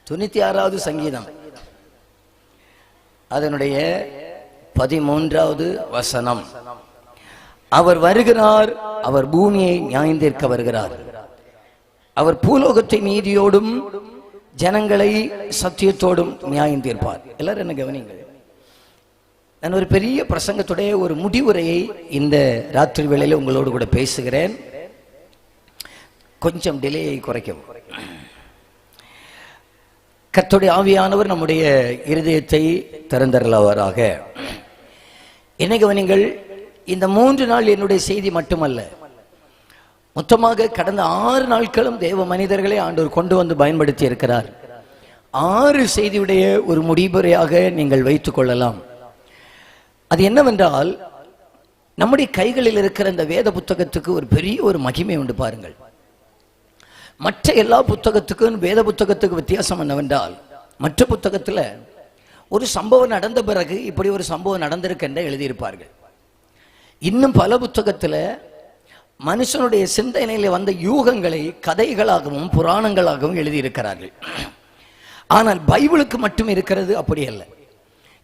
96வது சங்கீதம் அதனுடைய 13வது வசனம். அவர் வருகிறார், அவர் பூமியை நியாயந்தீர்க்க வருகிறார். அவர் பூலோகத்தை நீதியோடும் ஜனங்களை சத்தியத்தோடும் நியாயந்தீர்ப்பார். எல்லாரும் என்ன கவனிங்க. நான் ஒரு பெரிய பிரசங்கத்துடைய ஒரு முடிவுரையை இந்த ராத்திரி வேளையில் உங்களோடு கூட பேசுகிறேன். கொஞ்சம் டிலேயை குறைக்கவும். கர்த்தருடைய ஆவியானவர் நம்முடைய இருதயத்தை திறந்தருளுவாராக. என்ன கவனிங்கள், இந்த 3 நாள் என்னுடைய செய்தி மட்டுமல்ல, மொத்தமாக கடந்த 6 நாட்களும் தேவ மனிதர்களை ஆண்டவர் கொண்டு வந்து பயன்படுத்தி இருக்கிறார். 6 செய்தியுடைய ஒரு முடிவுரையாக நீங்கள் வைத்துக் கொள்ளலாம். அது என்னவென்றால், நம்முடைய கைகளில் இருக்கிற இந்த வேத புத்தகத்துக்கு ஒரு பெரிய ஒரு மகிமை உண்டு பாருங்கள். மற்ற எல்லா புத்தகத்துக்கும் வேத புத்தகத்துக்கு வித்தியாசம் என்னவென்றால், மற்ற புத்தகத்தில் ஒரு சம்பவம் நடந்த பிறகு இப்படி ஒரு சம்பவம் நடந்திருக்கின்ற எழுதியிருப்பார்கள். இன்னும் பல புத்தகத்தில் மனுஷனுடைய சிந்தனையில வந்த யூகங்களை கதைகளாகவும் புராணங்களாகவும் எழுதியிருக்கிறார்கள். ஆனால் பைபிளுக்கு மட்டும் இருக்கிறது அப்படி அல்ல.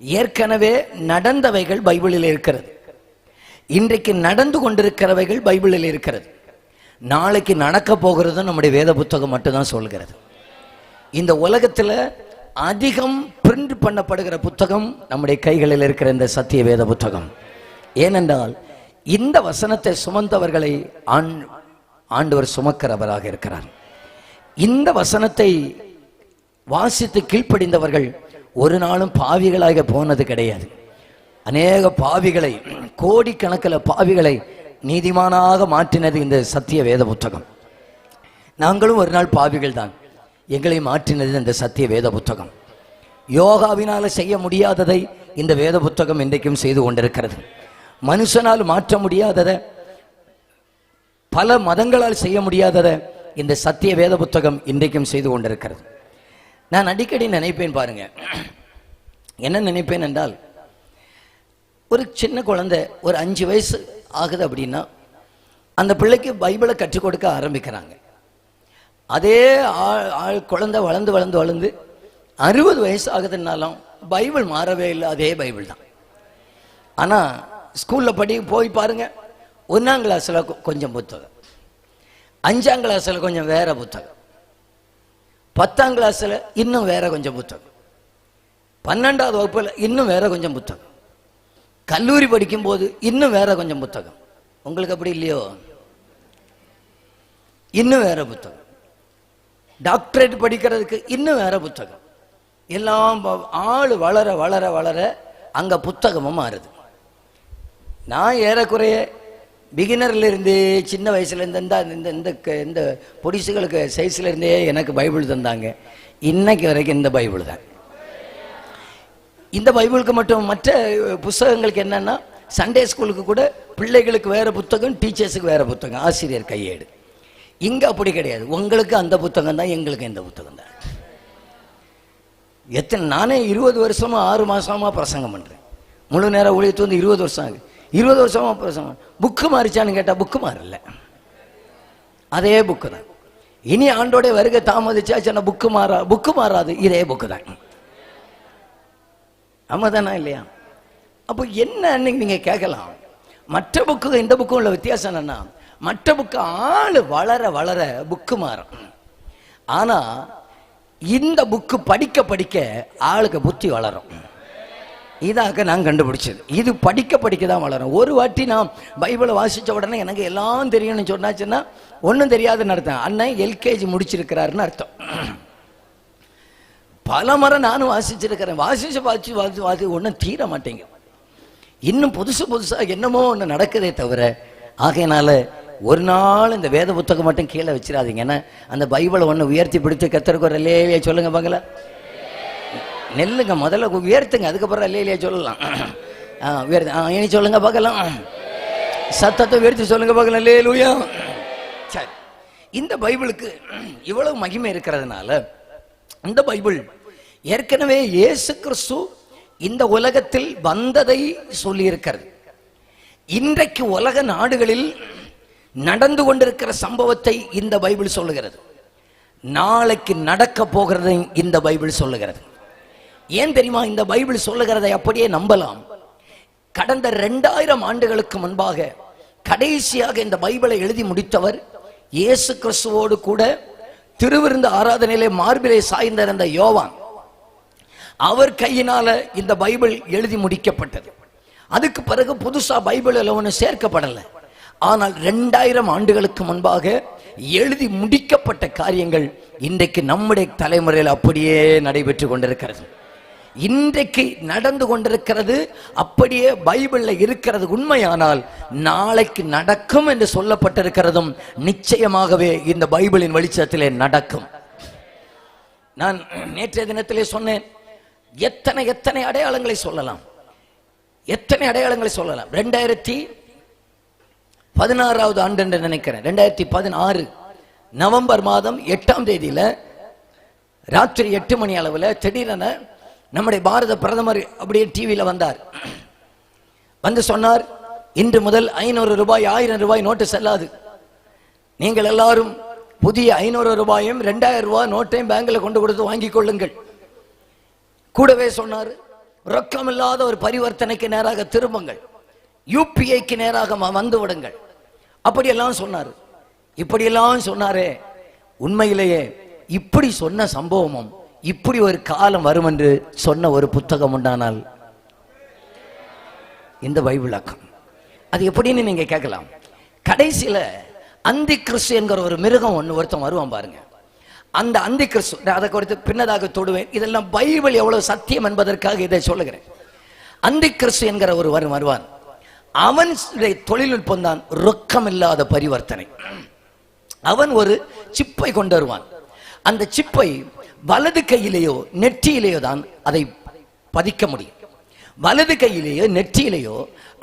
ஏற்கனவே நடந்தவைகள் பைபிளில் இருக்கிறது, இன்றைக்கு நடந்து கொண்டிருக்கிறவைகள் பைபிளில் இருக்கிறது, நாளைக்கு நடக்க போகிறது நம்முடைய வேத புத்தகம் மட்டும்தான் சொல்கிறது. இந்த உலகத்தில் அதிகம் பிரிண்ட் பண்ணப்படுகிற புத்தகம் நம்முடைய கைகளில் இருக்கிற இந்த சத்திய வேத புத்தகம். ஏனென்றால் இந்த வசனத்தை சுமந்தவர்களை ஆண்டவர் சுமக்கிறவராக இருக்கிறார். இந்த வசனத்தை வாசித்து கீழ்ப்படிந்தவர்கள் ஒரு நாளும் பாவிகளாக போனது கிடையாது. அநேக பாவிகளை, கோடிக்கணக்கில் பாவிகளை நீதிமானாக மாற்றினது இந்த சத்திய வேத புத்தகம். நாங்களும் ஒரு நாள் பாவிகள் தான், எங்களை மாற்றினது இந்த சத்திய வேத புத்தகம். யோகாவினால செய்ய முடியாததை இந்த வேத புத்தகம் இன்றைக்கும் செய்து கொண்டிருக்கிறது. மனுஷனால் மாற்ற முடியாததை, பல மதங்களால் செய்ய முடியாததை இந்த சத்திய வேத புத்தகம் இன்றைக்கும் செய்து கொண்டிருக்கிறது. நான் அடிக்கடி நினைப்பேன் பாருங்க, என்ன நினைப்பேன் என்றால், ஒரு சின்ன குழந்தை ஒரு 5 வயசு ஆகுது அப்படின்னா அந்த பிள்ளைக்கு பைபிளை கற்றுக் கொடுக்க ஆரம்பிக்கிறாங்க. அதே குழந்தை வளர்ந்து வளர்ந்து வளர்ந்து 60 வயசு ஆகுதுன்னாலும் பைபிள் மாறவே இல்லை, அதே பைபிள் தான். ஆனால் ஸ்கூலில் போய் பாருங்க, 1ஆம் கிளாஸில் கொஞ்சம் புத்தகம், 5ஆம் கிளாஸில் கொஞ்சம் வேற புத்தகம், 10ஆம் கிளாஸில் இன்னும் வேற கொஞ்சம் புத்தகம், 12வது வகுப்பில் இன்னும் வேற கொஞ்சம் புத்தகம், கல்லூரி படிக்கும் போது இன்னும் வேற கொஞ்சம் புத்தகம். உங்களுக்கு அப்படி இல்லையோ? இன்னும் வேற புத்தகம், டாக்டரேட் படிக்கிறதுக்கு இன்னும் வேற புத்தகம். எல்லாம் ஆள் வளர வளர வளர அங்க புத்தகமும் மாறுது. நான் ஏறக்குறைய பிகினர்ல இருந்தே, சின்ன வயசுல இருந்து இந்த பொடிசுகளுக்கு சைஸ்ல இருந்தே எனக்கு பைபிள் தந்தாங்க. இன்னைக்கு வரைக்கும் இந்த பைபிள் தான். இந்த பைபிளுக்கு மட்டும், மற்ற புத்தகங்களுக்கு என்னன்னா, சண்டே ஸ்கூலுக்கு கூட பிள்ளைகளுக்கு வேற புத்தகம், டீச்சர்ஸுக்கு வேற புத்தகம், ஆசிரியர் கையேடு. இங்க அப்படி கிடையாது. உங்களுக்கு அந்த புத்தகம் தான், எங்களுக்கு இந்த புத்தகம் தான். நானே 20 வருஷமா 6 மாசமா பிரசங்கம் பண்றேன். முழு நேரம் ஊழியத்து வந்து 20 வருஷம் ஆகுது. 20 வருஷமா பிரசங்கம். புக்கு மாறிச்சான்னு கேட்டா புக்கு மாறல, அதே புக்கு தான். இனி ஆண்டோட வருகை தாமதிச்சா புக்கு மாறாது, இதே புக்கு தான். ஆமாதானா இல்லையா? அப்போ என்ன நீங்க கேட்கலாம், மற்ற புக்கு இந்த புக்கும் உள்ள வித்தியாசம் என்னன்னா, மற்ற புக்கு ஆளு வளர வளர புக்கு மாறும். ஆனா இந்த புக்கு படிக்க படிக்க ஆளுக்கு புத்தி வளரும். இதாக நான் கண்டுபிடிச்சது. இது படிக்க படிக்க தான் வளரும். ஒரு வாட்டி நான் பைபிளை வாசிச்ச உடனே எனக்கு எல்லாம் தெரியும்னு சொன்னாச்சுன்னா ஒன்றும் தெரியாதுன்னு அர்த்தம். அண்ணன் LKG முடிச்சிருக்கிறாருன்னு அர்த்தம். பல முறை நானும் வாசிச்சிருக்கிறேன். வாசி ஒன்றும் தீர மாட்டேங்க. இன்னும் புதுசா என்னமோ ஒன்று நடக்குதே தவிர. ஆகையினால ஒரு நாள் இந்த வேத புத்தகம் மட்டும் கீழே வச்சிடாதீங்க. ஏன்னா அந்த பைபிளை ஒன்று உயர்த்தி பிடித்து கத்தருக்கு ஒரு அல்லேலியா சொல்லுங்க பார்க்கல. நெல்லுங்க, முதல்ல உயர்த்துங்க, அதுக்கப்புறம் அல்லேலியா சொல்லலாம். இனி சொல்லுங்க பார்க்கலாம், சத்தத்தை உயர்த்தி சொல்லுங்க பார்க்கலாம், அல்லேலூயா. சரி, இந்த பைபிளுக்கு இவ்வளவு மகிமை இருக்கிறதுனால இந்த பைபிள் ஏற்கனவே இயேசு கிறிஸ்து இந்த உலகத்தில் வந்ததை சொல்லி இருக்கிறது. இன்றைக்கு உலக நாடுகளில் நடந்து கொண்டிருக்கிற சம்பவத்தை இந்த பைபிள் சொல்லுகிறது. நாளைக்கு நடக்க போகிறதை இந்த பைபிள் சொல்லுகிறது. ஏன் தெரியுமா? இந்த பைபிள் சொல்லுகிறதை அப்படியே நம்பலாம். கடந்த 2000 ஆண்டுகளுக்கு முன்பாக கடைசியாக இந்த பைபிளை எழுதி முடித்தவர் இயேசு கிறிஸ்துவோடு கூட திருவிருந்த ஆராதனையிலே மார்பிலே சாய்ந்திருந்த யோவான். அவர் கையினால இந்த பைபிள் எழுதி முடிக்கப்பட்டது. அதுக்கு பிறகு புதுசா பைபிள் ஒன்று சேர்க்கப்படலை. ஆனால் 2000 ஆண்டுகளுக்கு முன்பாக எழுதி முடிக்கப்பட்ட காரியங்கள் இன்றைக்கு நம்முடைய தலைமுறையில் அப்படியே நடைபெற்று கொண்டிருக்கிறது. இன்றைக்கு நடந்து கொண்டிருக்கிறது அப்படியே பைபிள்ல இருக்கிறது உண்மையானால் நாளைக்கு நடக்கும் என்று சொல்லப்பட்டிருக்கிறதும் நிச்சயமாகவே இந்த பைபிளின் வெளிச்சத்திலே நடக்கும். நான் நேற்றைய தினத்திலே சொன்னேன், எத்தனை எத்தனை அடையாளங்களை சொல்லலாம், எத்தனை அடையாளங்களை சொல்லலாம். 2016 ஆண்டு என்று நினைக்கிறேன். 2016 நவம்பர் மாதம் 8ஆம் தேதியில ராத்திரி 8 மணி அளவில் திடீரென நம்முடைய பாரத பிரதமர் அப்படியே டிவியில வந்தார். வந்து சொன்னார், இன்று முதல் 500 ரூபாய் 1000 ரூபாய் நோட்டு செல்லாது. நீங்கள் எல்லாரும் புதிய 500 ரூபாயும் 2000 ரூபாய் நோட்டையும் பேங்க்ல கொண்டு கொடுத்து வாங்கிக் கொள்ளுங்கள். கூடவே சொன்னார், ரொக்கமில்லாத ஒரு பரிவர்த்தனைக்கு நேராக திரும்புங்கள், யூபிஐக்கு நேராக வந்து விடுங்கள். அப்படியெல்லாம் சொன்னார். இப்படியெல்லாம் சொன்னாரே, உண்மையிலேயே இப்படி சொன்ன சம்பவமும் இப்படி ஒரு காலம் வரும் என்று சொன்ன ஒரு புத்தகம் உண்டானால் இந்த பைபிள் அக்கம். அது எப்படின்னு நீங்க கேட்கலாம். கடைசியில அந்தி கிறிஸ்து என்கிற ஒரு மிருகம் ஒருத்தன் வருவான் பாருங்க. அந்த அந்தி கிறிஸ்து, அதை குறித்து பின்னதாக தொடுவேன். இதெல்லாம் பைபிள் எவ்வளவு சத்தியம் என்பதற்காக இதை சொல்லுகிறேன். அந்தி கிறிஸ்து என்கிற ஒரு வருவான். அவன் தொழில்நுட்பம் தான் ரொக்கம் இல்லாத பரிவர்த்தனை. அவன் ஒரு சிப்பை கொண்டு வருவான். அந்த சிப்பை வலது கையிலேயோ நெற்றியிலேயோ தான் அதை பதிக்க முடியும். வலது கையிலேயோ நெற்றியிலேயோ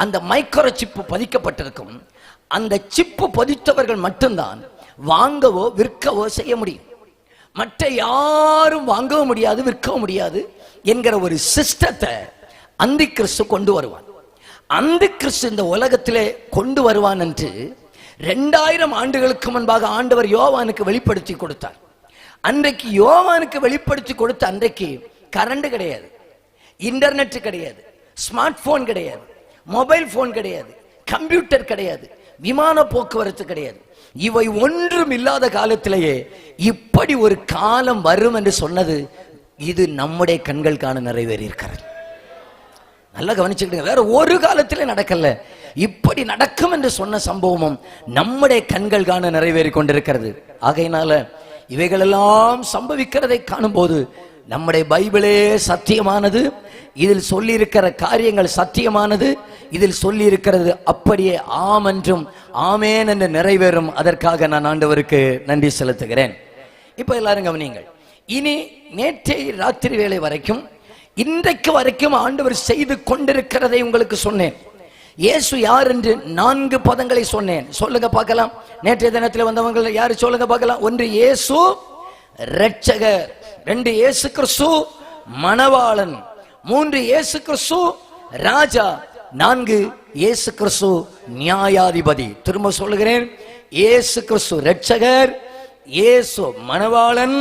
அந்த மைக்ரோ சிப்பு பதிக்கப்பட்டிருக்கும். அந்த சிப்பு பதித்தவர்கள் மட்டும்தான் வாங்கவோ விற்கவோ செய்ய முடியும். மற்ற யாரும் வாங்கவும் முடியாது, விற்கவும் முடியாது என்கிற ஒரு சிஸ்டத்தை அந்தி கிறிஸ்து கொண்டு வருவான். அந்தி கிறிஸ்து இந்த உலகத்திலே கொண்டு வருவான் என்று 2000 ஆண்டுகளுக்கு முன்பாக ஆண்டவர் யோவானுக்கு வெளிப்படுத்தி கொடுத்தார். அன்றைக்கு யோவானுக்கு வெளிப்படுத்தி கொடுத்த அன்றைக்கு கரண்ட் கிடையாது, இன்டர்நெட் கிடையாது, ஸ்மார்ட் போன் கிடையாது, மொபைல் போன் கிடையாது, கம்ப்யூட்டர் கிடையாது, விமான போக்குவரத்து கிடையாது. இவை ஒன்றும் இல்லாத காலத்திலேயே இப்படி ஒரு காலம் வரும் என்று சொன்னது இது நம்முடைய கண்கள் காண நிறைவேறி இருக்கிறது. நல்லா கவனிச்சுக்கிட்டு, வேற ஒரு காலத்திலே நடக்கல, இப்படி நடக்கும் என்று சொன்ன சம்பவமும் நம்முடைய கண்கள் காண நிறைவேறி கொண்டிருக்கிறது. ஆகையினால இவைகளெல்லாம் சம்பவிக்கிறதை காணும் போது நம்முடைய பைபிளே சத்தியமானது, இதில் சொல்லி இருக்கிற காரியங்கள் சத்தியமானது, இதில் சொல்லி இருக்கிறது அப்படியே ஆம் என்றும் ஆமேன் என்று நிறைவேறும். அதற்காக நான் ஆண்டவருக்கு நன்றி செலுத்துகிறேன். இப்ப எல்லாரும் கவனிங்கள். இனி நேற்றைய ராத்திரி வேளை வரைக்கும் இன்றைக்கு வரைக்கும் ஆண்டவர் செய்து கொண்டிருக்கிறதை உங்களுக்கு சொன்னேன். இயேசு யார் என்று 4 பதங்களை சொன்னேன். சொல்லுங்க பார்க்கலாம். நேற்றைய தினத்தில் வந்தவங்க யாரு சொல்லுங்க பார்க்கலாம். 1 இயேசு இரட்சகர், 2 இயேசு கிறிஸ்து மணவாளன், 3 இயேசு கிறிஸ்து ராஜா, 4 இயேசு கிறிஸ்து நியாயாதிபதி. திரும்ப சொல்லுகிறேன், இயேசு கிறிஸ்து இரட்சகர், இயேசு மணவாளன்,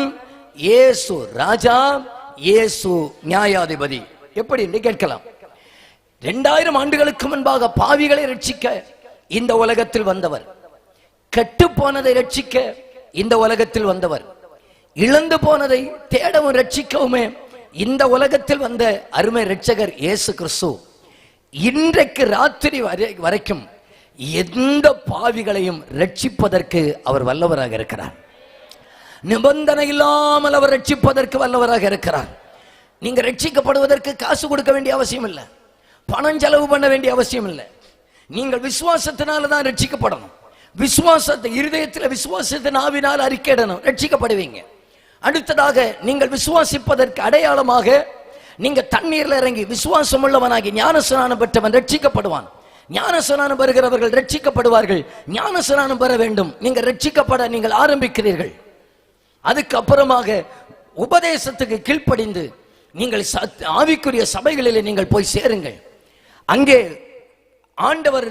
இயேசு ராஜா, இயேசு நியாயாதிபதி. எப்படி என்று கேட்கலாம். 2000 ஆண்டுகளுக்கு முன்பாக பாவிகளை ரட்சிக்க இந்த உலகத்தில் வந்தவர், கெட்டு போனதை ரட்சிக்க இந்த உலகத்தில் வந்தவர், இழந்து போனதை தேடவும் ரட்சிக்கவுமே இந்த உலகத்தில் வந்த அருமை ரட்சகர் இயேசு கிறிஸ்து இன்றைக்கு ராத்திரி வரைக்கும் எந்த பாவிகளையும் ரட்சிப்பதற்கு அவர் வல்லவராக இருக்கிறார். நிபந்தனை இல்லாமல் அவர் ரட்சிப்பதற்கு வல்லவராக இருக்கிறார். நீங்க ரட்சிக்கப்படுவதற்கு காசு கொடுக்க வேண்டிய அவசியம் இல்லை, பணம் செலவு பண்ண வேண்டிய அவசியம் இல்லை. நீங்கள் விசுவாசத்தினால தான் ரட்சிக்கப்படணும். விசுவாசத்தை இருதயத்தில் விசுவாசத்தின் ஆவினால் அறிக்கையிடணும், ரட்சிக்கப்படுவீங்க. அடுத்ததாக நீங்கள் விசுவாசிப்பதற்கு அடையாளமாக நீங்க தண்ணீர்ல இறங்கி விசுவாசம் உள்ளவனாகி ஞானஸ்நானம் பெற்றவன் ரட்சிக்கப்படுவான். ஞானஸ்நானம் பெறுகிறவர்கள் ரட்சிக்கப்படுவார்கள். ஞானஸ்நானம் பெற வேண்டும். நீங்க ரட்சிக்கப்பட நீங்கள் ஆரம்பிக்கிறீர்கள். அதுக்கு அப்புறமாக உபதேசத்துக்கு கீழ்ப்படிந்து நீங்கள் ஆவிக்குரிய சபைகளிலே நீங்கள் போய் சேருங்கள். அங்கே ஆண்டவர்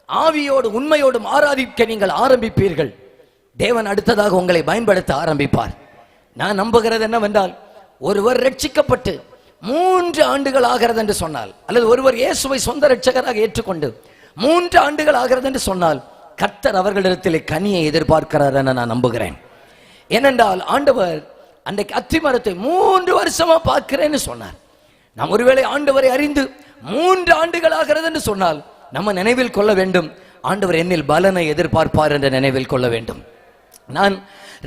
ஆவியோடு உண்மையோடும் ஆராதிக்க நீங்கள் ஆரம்பிப்பீர்கள். தேவன் அடுத்ததாக உங்களை பயன்படுத்த ஆரம்பிப்பார். நான் நம்புகிறது என்னவென்றால், ஒருவர் ரட்சிக்கப்பட்டு 3 ஆண்டுகள் ஆகிறது என்று சொன்னால், அல்லது ஒருவர் இயேசுவை சொந்த ரட்சகராக ஏற்றுக்கொண்டு 3 ஆண்டுகள் ஆகிறது என்று சொன்னால், கர்த்தர் அவர்களிடத்தில் கனியை எதிர்பார்க்கிறார் என நான் நம்புகிறேன். ஏனென்றால் ஆண்டவர் அன்றைக்கு அத்திமரத்தை 3 வருஷமா பார்க்கிறேன்னு சொன்னார். நாம் ஒருவேளை ஆண்டவரை அறிந்து 3 ஆண்டுகள் ஆகிறது என்று சொன்னால், நம்ம நினைவில் கொள்ள வேண்டும், ஆண்டவர் என்னில் பலனை எதிர்பார்ப்பார் என்று நினைவில் கொள்ள வேண்டும். நான்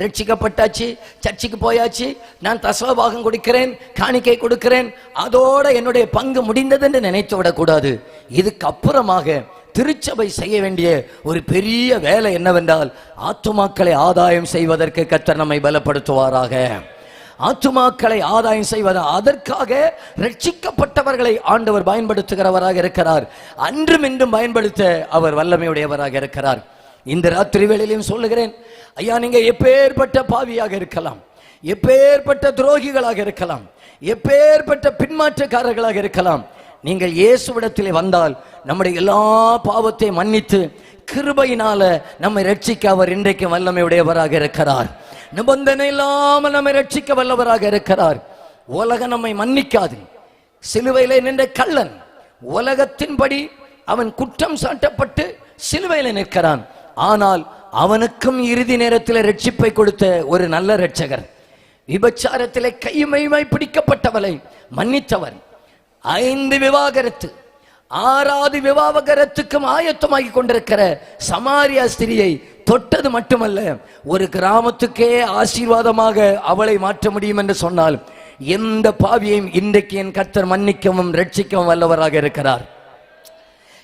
ரட்சிக்கப்பட்டாச்சு, சர்ச்சுக்கு போயாச்சு, நான் தசமபாகம் கொடுக்கிறேன், காணிக்கை கொடுக்கிறேன், அதோட என்னுடைய பங்கு முடிந்தது என்று நினைத்து விடக்கூடாது. இதுக்கு அப்புறமாக திருச்சபை செய்ய வேண்டிய ஒரு பெரிய வேலை என்னவென்றால், ஆத்துமாக்களை ஆதாயம் செய்வதற்கு கர்த்தர் நம்மை பலப்படுத்துவாராக. ஆத்துமாக்களை ஆதாயம் செய்வதா, அதற்காக ரட்சிக்கப்பட்டவர்களை ஆண்டவர் பயன்படுத்துகிறவராக இருக்கிறார். அன்றும் இன்றும் பயன்படுத்த அவர் வல்லமையுடையவராக இருக்கிறார். இந்த ராத்திரி வேளையிலும் சொல்லுகிறேன், ஐயா, நீங்க எப்பேற்பட்ட பாவியாக இருக்கலாம், எப்பேற்பட்ட துரோகிகளாக இருக்கலாம், எப்பேற்பட்ட பின்மாற்றக்காரர்களாக இருக்கலாம், நீங்கள் இயேசுவிடத்திலே வந்தால் நம்முடைய எல்லா பாவத்தை மன்னித்து கிருபையினால நம்மை ரட்சிக்க அவர் இன்றைக்கு வல்லமை உடையவராக இருக்கிறார். நிபந்தனை இல்லாமல் நம்மை ரட்சிக்க வல்லவராக இருக்கிறார். உலகம் நம்மை மன்னிக்காது. சிலுவையிலே நின்ற கள்ளன், உலகத்தின்படி அவன் குற்றம் சாட்டப்பட்டு சிலுவையிலே நிற்கிறான். ஆனால் அவனுக்கும் இறுதி நேரத்தில் ரட்சிப்பை கொடுத்த ஒரு நல்ல ரட்சகர், விபச்சாரத்திலே கைமைமை பிடிக்கப்பட்டவளை மன்னித்தவர், 5 விவாகரத்து 6வது விவாகரத்துக்கும் ஆயத்தமாகி கொண்டிருக்கிற சமாரியா ஸ்திரியை தொட்டது மட்டுமல்ல, ஒரு கிராமத்துக்கே ஆசீர்வாதமாக அவளை மாற்ற முடியும் என்று சொன்னால், எந்த பாவியையும் இன்றைக்கு என் கர்த்தர் மன்னிக்கவும் ரட்சிக்கவும் வல்லவராக இருக்கிறார்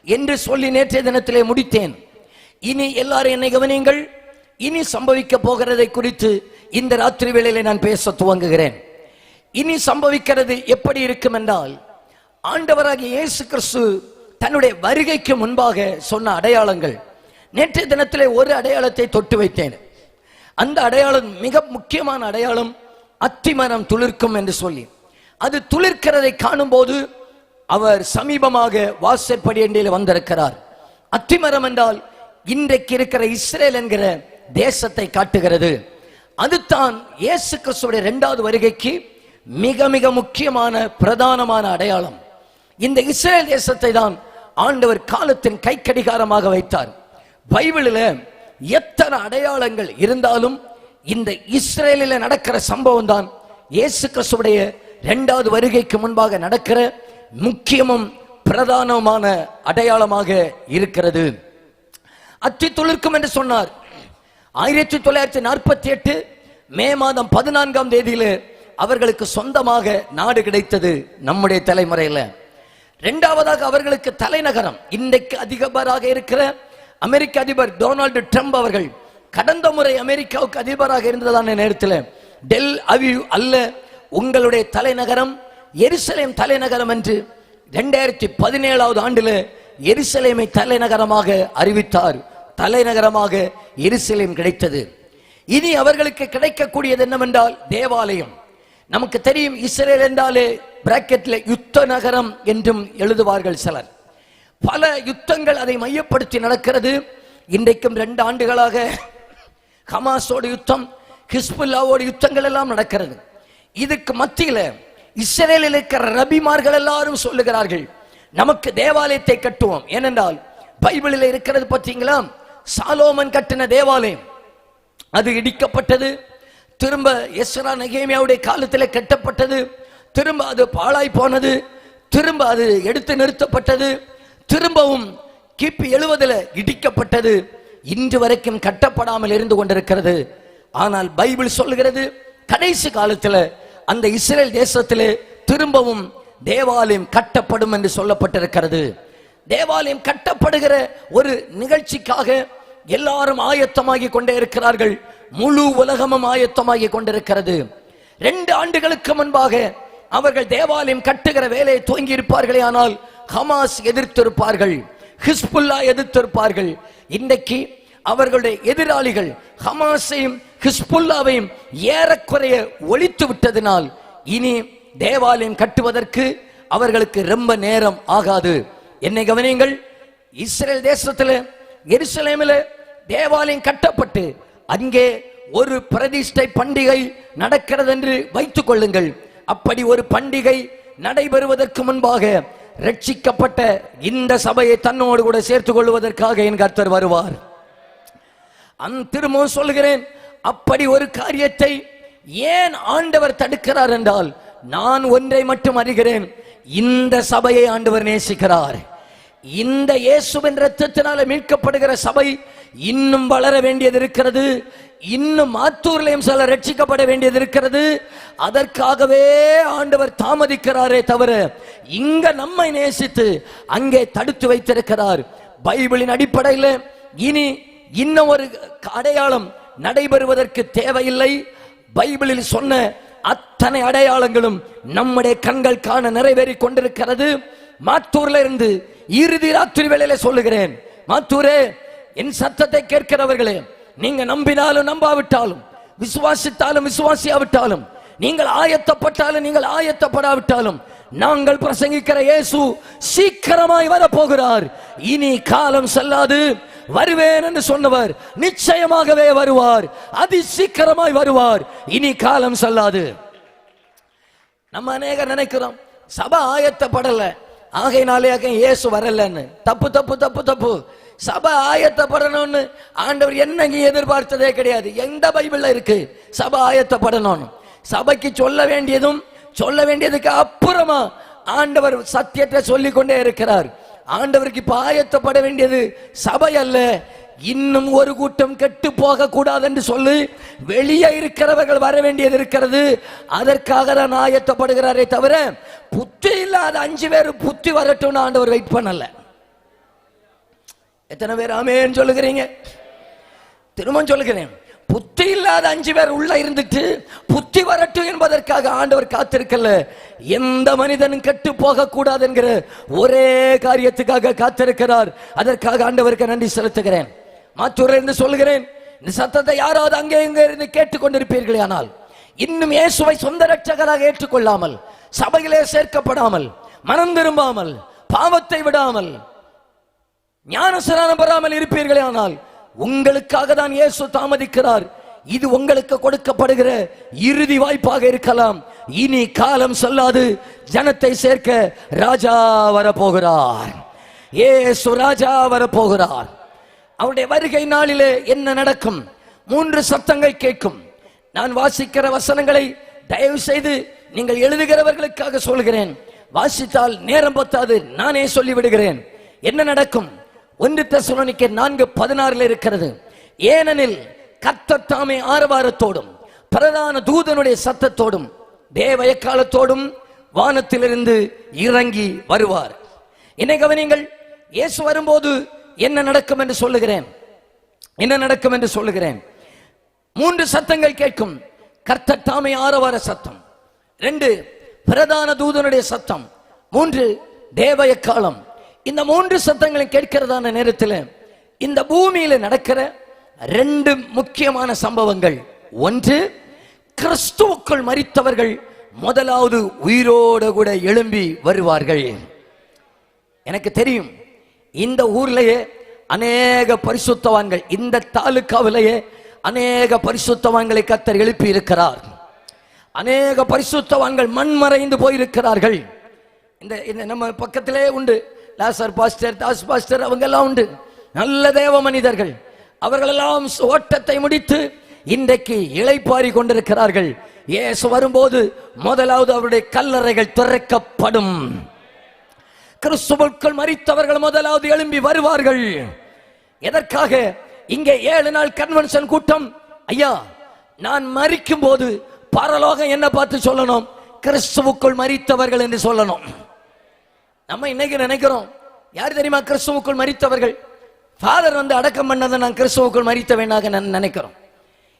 என்று சொல்லி நேற்றைய தினத்திலே முடித்தேன். இனி எல்லாரும் என்னை கவனியுங்கள். இனி சம்பவிக்க போகிறதை குறித்து இந்த ராத்திரி வேளையிலே நான் பேச துவங்குகிறேன். இனி சம்பவிக்கிறது எப்படி இருக்கும் என்றால், ஆண்டவராகிய இயேசு கிறிஸ்து தன்னுடைய வருகைக்கு முன்பாக சொன்ன அடையாளங்கள். நேற்றைய தினத்திலே ஒரு அடையாளத்தை தொட்டு வைத்தேன். அந்த அடையாளம் மிக முக்கியமான அடையாளம், அத்திமரம் துளிர்க்கும் என்று சொல்லி. அது துளிர்க்கிறதை காணும் போது அவர் சமீபமாக வாசற்படியண்டில் வந்திருக்கிறார். அத்திமரம் என்றால் இன்றைக்கு இருக்கிற இஸ்ரேல் என்கிற தேசத்தை காட்டுகிறது. அதுதான் இயேசு கிறிஸ்துவின் 2வது வருகைக்கு மிக மிக முக்கியமான பிரதானமான அடையாளம். இந்த இஸ்ரேல் தேசத்தை தான் ஆண்டவர் காலத்தின் கை கடிகாரமாக வைத்தார். பைபிளில் எத்தனை அடையாளங்கள் இருந்தாலும் இந்த இஸ்ரேலில் நடக்கிற சம்பவம் தான் இயேசு கிறிஸ்துவுடைய 2வது வருகைக்கு முன்பாக நடக்கிற முக்கியமும் பிரதானமான அடையாளமாக இருக்கிறது. அத்தி துளிர்க்கும் என்று சொன்னார். 1948 மே மாதம் 14ஆம் தேதியில் அவர்களுக்கு சொந்தமாக நாடு கிடைத்தது நம்முடைய தலைமுறையில். 2வதாக அவர்களுக்கு தலைநகரம், இன்றைக்கு அதிபராக இருக்கிற அமெரிக்க அதிபர் டொனால்டு ட்ரம்ப் அவர்கள் கடந்த முறை அமெரிக்காவுக்கு அதிபராக இருந்ததான நேரத்தில், டெல் அவிவ் அல்ல, உங்களுடைய தலைநகரம் எருசலேம் தலைநகரம் என்று 2017ஆவது ஆண்டில் எருசலேமை தலைநகரமாக அறிவித்தார். தலைநகரமாக எருசலேம் கிடைத்தது. இனி அவர்களுக்கு கிடைக்கக்கூடியது என்னவென்றால் தேவாலயம். நமக்கு தெரியும், இஸ்ரேல் என்றாலே பிராக்கெட்டில் யுத்த நகரம் என்றும் எழுதுவார்கள் சிலர். பல யுத்தங்கள் அதை மையப்படுத்தி நடக்கிறது. இன்றைக்கும் 2 ஆண்டுகளாக ஹமாஸோட யுத்தம், ஹிஸ்புல்லாவோட யுத்தங்கள் எல்லாம் நடக்கிறது. இதுக்கு மத்தியில் இஸ்ரேலில் இருக்கிற ரபிமார்கள் எல்லாரும் சொல்லுகிறார்கள், நமக்கு தேவாலயத்தை கட்டுவோம். ஏனென்றால் பைபிளில் இருக்கிறது பார்த்தீங்களா, சாலோமன் கட்டின தேவாலயம் அது இடிக்கப்பட்டது, திரும்ப எஸ்ரா நெகேமியாவுடைய காலத்தில் கட்டப்பட்டது, திரும்ப அது பாழாய் போனது, திரும்ப அது எடுத்து நிறுத்தப்பட்டது, திரும்பவும் கிபி 70 இடிக்கப்பட்டது, இன்று வரைக்கும் கட்டப்படாமல் இருந்து கொண்டிருக்கிறது. ஆனால் பைபிள் சொல்லுகிறது, கடைசி காலத்தில் அந்த இஸ்ரேல் தேசத்திலே திரும்பவும் தேவாலயம் கட்டப்படும் என்று சொல்லப்பட்டிருக்கிறது. தேவாலயம் கட்டப்படுகிற ஒரு நிகழ்ச்சிக்காக எல்லாரும் ஆயத்தமாகி கொண்டே இருக்கிறார்கள். முழு உலகமும் ஆயத்தமாகி கொண்டிருக்கிறது. 2 ஆண்டுகளுக்கு முன்பாக அவர்கள் தேவாலயம் கட்டுகிற வேலையை துவங்கி இருப்பார்களே, ஆனால் ஹமாஸ் எதிர்த்திருப்பார்கள், ஹிஸ்புல்லா எதிர்த்திருப்பார்கள். இன்றைக்கு அவர்களுடைய எதிராளிகள் ஹமாஸையும் ஹிஸ்புல்லாவையும் ஏறக்குறைய ஒழித்து விட்டதினால் இனி தேவாலயம் கட்டுவதற்கு அவர்களுக்கு ரொம்ப நேரம் ஆகாது. என்னை கவனியுங்கள், இஸ்ரேல் தேசத்தில் எருசலேமில் தேவாலயம் கட்டப்பட்டு அங்கே ஒரு பிரதிஷ்டை பண்டிகை நடக்கிறது என்று வைத்துக் கொள்ளுங்கள். அப்படி ஒரு பண்டிகை நடைபெறுவதற்கு முன்பாக ரட்சிக்கப்பட்ட இந்த சபையை தன்னோடு கூட சேர்த்துக் கொள்வதற்காக என் கர்த்தர் வருவார். திரும்பவும் சொல்கிறேன், அப்படி ஒரு காரியத்தை ஏன் ஆண்டவர் தடுக்கிறார் என்றால், நான் ஒன்றை மட்டும் அறிகிறேன், இந்த சபையை ஆண்டவர் நேசிக்கிறார். இந்த இயேசுவின் இரத்தத்தினால மீட்கப்படுகிற சபை இன்னும் வளர வேண்டியது இருக்கிறது. இன்னும் மாத்தூர்லயும் சில ரட்சிக்கப்பட வேண்டியது இருக்கிறது. அதற்காகவே ஆண்டவர் தாமதிக்கிறாரே தவிர இங்க நம்மை நேசித்து அங்கே தடுத்து வைத்திருக்கிறார். பைபிளின் அடிப்படையில் இனி இன்னும் ஒரு அடையாளம் நடைபெறுவதற்கு தேவையில்லை. பைபிளில் சொன்ன அத்தனை அடையாளங்களும் நம்முடைய கண்கள் காண நிறைவேறி கொண்டிருக்கிறது. மாத்தூர்ல இருந்து இறுதி ராத்திரி வேளையில சொல்லுகிறேன், மாத்தூரே, என் சத்தத்தை கேட்கிறவர்களே, நீங்க நம்பினாலும் நம்பாவிட்டாலும், விசுவாசித்தாலும் விசுவாசியாவிட்டாலும், நீங்கள் ஆயத்தப்பட்டாலும் நீங்கள் ஆயத்தப்படாவிட்டாலும், நாங்கள் பிரசங்கிக்கிற இயேசு சீக்கிரமாய் வரப்போகிறார். இனி காலம் செல்லாது. வருவேன் என்று சொன்னவர் நிச்சயமாகவே வருவார். அதி சீக்கிரமாய் வருவார். இனி காலம் செல்லாது. நம்ம அநேகர் நினைக்கிறோம் சபை ஆயத்தப்படல, ஆகையினாலே இயேசு வரலன்னு. தப்பு தப்பு தப்பு தப்பு. சபை ஆயத்தப்படணும்னு ஆண்டவர் என்னங்க எதிர்பார்த்ததே கிடையாது. எந்த பைபிள்ல இருக்கு சபை ஆயத்தப்படணும்? சபைக்கு சொல்ல வேண்டியதும் சொல்ல வேண்டியதுக்கு அப்புறமா ஆண்டவர் சத்தியத்தை சொல்லிக் கொண்டே இருக்கிறார். ஆண்டவருக்கு இப்ப ஆயத்தப்பட வேண்டியது சபை அல்ல. இன்னும் ஒரு கூட்டம் கெட்டு போக கூடாது என்று சொல்லி வெளியே இருக்கிறவர்கள் வர வேண்டியது இருக்கிறது. அதற்காக தான் ஆயத்தப்படுகிறாரே தவிர புத்தி இல்லாத 5 பேர் புத்தி வரட்டும் ஆண்டவர் வெயிட் பண்ணல. எத்தனை பேர் ஆமென் சொல்லுகிறீங்க? திரும்ப சொல்லுகிறேன், புத்தி இல்லாத 5 பேர் உள்ள இருந்துட்டு புத்தி வரட்டும் என்பதற்காக ஆண்டவர் காத்திருக்கல. எந்த மனிதனும் கெட்டு போக கூடாது என்கிற ஒரே காரியத்துக்காக காத்திருக்கிறார். அதற்காக ஆண்டவருக்கு நன்றி செலுத்துகிறேன். மாத்தூரில் இருந்து சொல்லுகிறேன், இந்த சத்தத்தை யாராவது அங்கே இங்கே இருந்து கேட்டுக்கொண்டிருப்பீர்களே, ஆனால் இன்னும் இயேசுவை சொந்த ரட்சகராக ஏற்றுக்கொள்ளாமல், சபையிலே சேர்க்கப்படாமல், மனம் திரும்பாமல், பாவத்தை விடாமல், ஞானஸ்நானம் பெறாமல் இருப்பீர்களே, ஆனால் உங்களுக்காக தான் இயேசு தாமதிக்கிறார். இது உங்களுக்கு கொடுக்கப்படுகிற இறுதி வாய்ப்பாக இருக்கலாம். இனி காலம் செல்லாது. ஜனத்தை சேர்க்க ராஜா வரப்போகிறார். இயேசு ராஜா வரப்போகிறார். அவருடைய வருகை நாளிலே என்ன நடக்கும்? 3 சத்தங்கள் கேட்கும். நான் வாசிக்கிற வசனங்களை தயவு செய்து நீங்கள் எழுதுகிறவர்களுக்காக சொல்கிறேன். வாசித்தால் நேரம் பத்தாது, நானே சொல்லிவிடுகிறேன். என்ன நடக்கும்? 1 தெசலோனிக்கேயர் 4:16 இருக்கிறது. ஏனெனில் கர்த்தர் தாமே ஆரவாரத்தோடும் பிரதான தூதனுடைய சத்தத்தோடும் தேவ எக்காலத்தோடும் வானத்திலிருந்து இறங்கி வருவார். என்னை கவனிங்கள், இயேசு வரும்போது என்ன நடக்கும் என்று சொல்லுகிறேன். என்ன நடக்கும் என்று சொல்லுகிறேன். 3 சத்தங்கள் கேட்கும். கர்த்தர் தாமே ஆரவார சத்தம், 2 பிரதான தூதனுடைய சத்தம், 3 தேவ எக்காலம். இந்த 3 சத்தங்களை கேட்கிறதான நேரத்தில் இந்த பூமியில நடக்கிற 2 முக்கியமான சம்பவங்கள். 1, கிறிஸ்துவுக்குள் மரித்தவர்கள் முதலாவது உயிரோடு கூட எழும்பி வருவார்கள். எனக்கு தெரியும், இந்த ஊர்லயே அநேக பரிசுத்தவான்கள், இந்த தாலுக்காவிலேயே அநேக பரிசுத்தவான்களை கர்த்தர் எழுப்பி இருக்கிறார். அநேக பரிசுத்தவான்கள் மண்மறைந்து போயிருக்கிறார்கள். இந்த நம்ம பக்கத்திலே உண்டு, லாசர் பாஸ்டர், தாஸ் பாஸ்டர், அவங்க எல்லாம் உண்டு, நல்ல தேவ மனிதர்கள். அவர்களெல்லாம் ஓட்டத்தை முடித்து இன்றைக்கு இளைப்பாரி கொண்டிருக்கிறார்கள். இயேசு வரும்போது முதலாவது அவருடைய கல்லறைகள் திறக்கப்படும். கிறிஸ்துவுக்குள் மரித்தவர்கள் முதலாவது எழும்பி வருவார்கள். எதற்காக? இங்கே 7 நாள் கன்வென்ஷன் கூட்டம். ஐயா, நான் மரிக்கும் போது பரலோகம் என்ன பார்த்து சொல்லணும்? கிறிஸ்துவுக்குள் மரித்தவர்கள் என்று சொல்லணும். நம்ம இன்னைக்கு நினைக்கிறோம், யார் தெரியுமா கிறிஸ்துவுக்குள் மரித்தவர்கள்? ஃபாதர் வந்து அடக்கம் பண்ணதை நான் கிறிஸ்துவுக்குள் மரித்தவனாக நினைக்கிறோம்.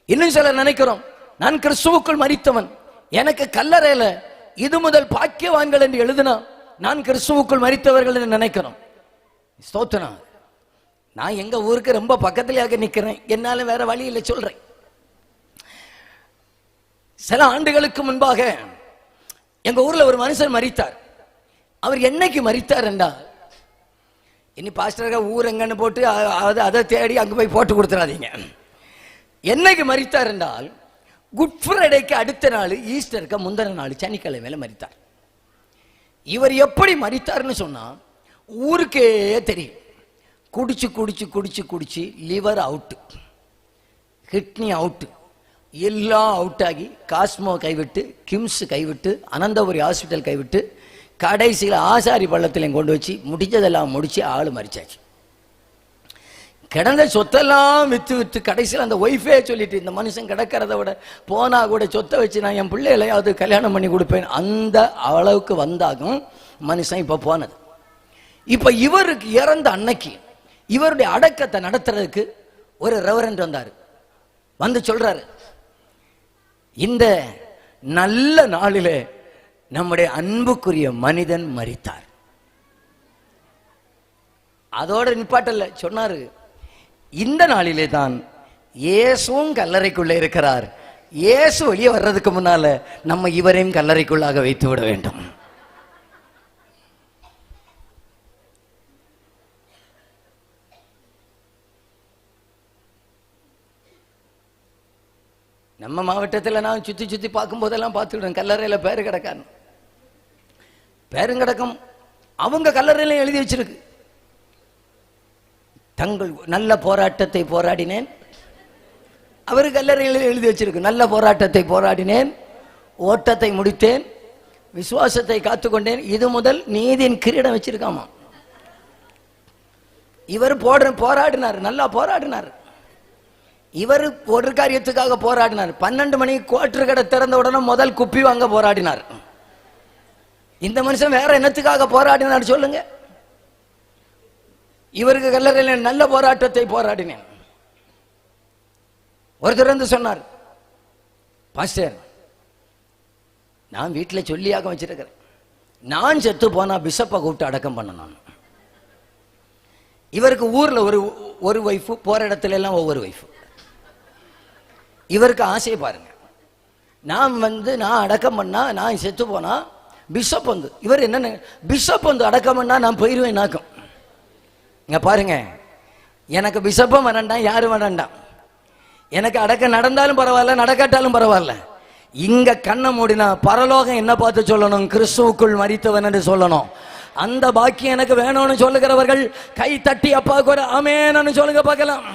இன்னும் சிலர் நினைக்கிறோம், நான் கிறிஸ்துவுக்குள் மரித்தவன், எனக்கு கல்லறையில இது முதல் பாக்கியவான்கள் என்று எழுதினா நான் கிறிஸ்துவுக்குள் மரித்தவர்கள் என்று நினைக்கிறோம். ஸ்தோத்திரம். நான் எங்க ஊருக்கு ரொம்ப பக்கத்திலேயாக நிற்கிறேன், என்னால வேற வழியில் சொல்றேன். சில ஆண்டுகளுக்கு முன்பாக எங்க ஊர்ல ஒரு மனுஷன் மரித்தார். அவர் என்னைக்கு மரித்தார் என்றால், இனி பாஸ்டர்கள் ஊர் எங்கன்னு போட்டு அதை தேடி அங்க போய் போட்டு கொடுத்துறாதீங்க. என்னைக்கு மரித்தார் என்றால் குட் ஃப்ரைடேக்கு அடுத்த நாள், ஈஸ்டருக்கு முந்தின நாள் சனிக்கிழமையில மரித்தார். இவர் எப்படி மரித்தார்னு சொன்னா ஊருக்கே தெரியும். குடிச்சு குடிச்சு குடிச்சு குடிச்சு லிவர் அவுட்டு, கிட்னி அவுட்டு, எல்லாம் அவுட் ஆகி காஸ்மோ கைவிட்டு, கிம்ஸ் கைவிட்டு, அனந்தபுரி ஹாஸ்பிட்டல் கைவிட்டு, கடைசியில் ஆசாரி பள்ளத்திலையும் கொண்டு வச்சு முடிஞ்சதெல்லாம் முடிச்சு ஆள் மரிச்சாச்சு. கிடந்த சொத்தெல்லாம் விற்று விற்று கடைசியில் அந்த ஒய்ஃபே சொல்லிட்டு, இந்த மனுஷன் கிடக்கிறத விட போனா கூட சொத்தை வச்சு நான் என் பிள்ளைகளையாவது கல்யாணம் பண்ணி கொடுப்பேன், அந்த அளவுக்கு வந்தாகும் மனுஷன் இப்போ போனது. இப்போ இவருக்கு இறந்த அன்னைக்கு இவருடைய அடக்கத்தை நடத்துறதுக்கு ஒரு ரெவரண்ட் வந்தார். வந்து சொல்றாரு, இந்த நல்ல நாளிலே நம்முடைய அன்புக்குரிய மனிதன் மரித்தார். அதோட நிப்பாட்டல்ல, சொன்னாரு, இந்த நாளிலே தான் இயேசுவும் கல்லறைக்குள்ளே இருக்கிறார். இயேசு வெளியே வர்றதுக்கு முன்னால நம்ம இவரையும் கல்லறைக்குள்ளாக வைத்து விட வேண்டும். நம்ம மாவட்டத்தில் நான் சுற்றி சுற்றி பார்க்கும் போதெல்லாம் பார்த்துக்கிட்டேன், கல்லறையில் பேரு கிடக்கான்னு. பேரும் கிடக்கும், அவங்க கல்லறையில எழுதி வச்சிருக்கு, தங்கள் நல்ல போராட்டத்தை போராடினேன். அவரு கல்லறையில் எழுதி வச்சிருக்கு, நல்ல போராட்டத்தை போராடினேன், ஓட்டத்தை முடித்தேன், விசுவாசத்தை காத்துக்கொண்டேன். இது முதல் நீதியின் கிரீடம் வச்சிருக்காமா. இவர் போராடினார், நல்லா போராடினார். இவர் ஒரு காரியத்துக்காக போராடினார். 12 மணிக்கு குவார்டர் கடை திறந்த உடனே முதல் குப்பி வாங்க போராடினார். இந்த மனுஷன் வேற என்னத்துக்காக போராடினார் சொல்லுங்க? இவருக்கு கல்லறையில் நல்ல போராட்டத்தை போராடினேன். ஒருத்தர் வந்து சொன்னார், பாஸ்டர், நான் வீட்டில் சொல்லியாக வச்சிருக்கிறேன், நான் செத்து போனா பிஷப்பை கூப்பிட்டு அடக்கம் பண்ண. நான் இவருக்கு ஊர்ல ஒரு வைஃப், போற இடத்துல எல்லாம் ஒவ்வொரு வைஃப். இவருக்கு ஆசையை பாருங்க, நான் அடக்கம் பண்ணா, நான் செத்து போனா பிஷப் வந்து, இவர் என்ன பிஷப் வந்து அடக்கம் பண்ணா நான் போயிருவேன் நாக்கம். இங்க பாருங்க, எனக்கு பிஷப்பும் வேண்டாம், யாரும் வேண்டாம். எனக்கு அடக்கம் நடந்தாலும் பரவாயில்ல, நடக்காட்டாலும் பரவாயில்ல. இங்க கண்ணை மூடினா பரலோகம் என்ன பார்த்து சொல்லணும்? கிறிஸ்துவுக்குள் மரித்தவன் என்று சொல்லணும். அந்த பாக்கியம் எனக்கு வேணும்னு சொல்லுகிறவர்கள் கை தட்டி அப்பாவுக்கு ஒரு ஆமேன்னு சொல்லுங்க பார்க்கலாம்.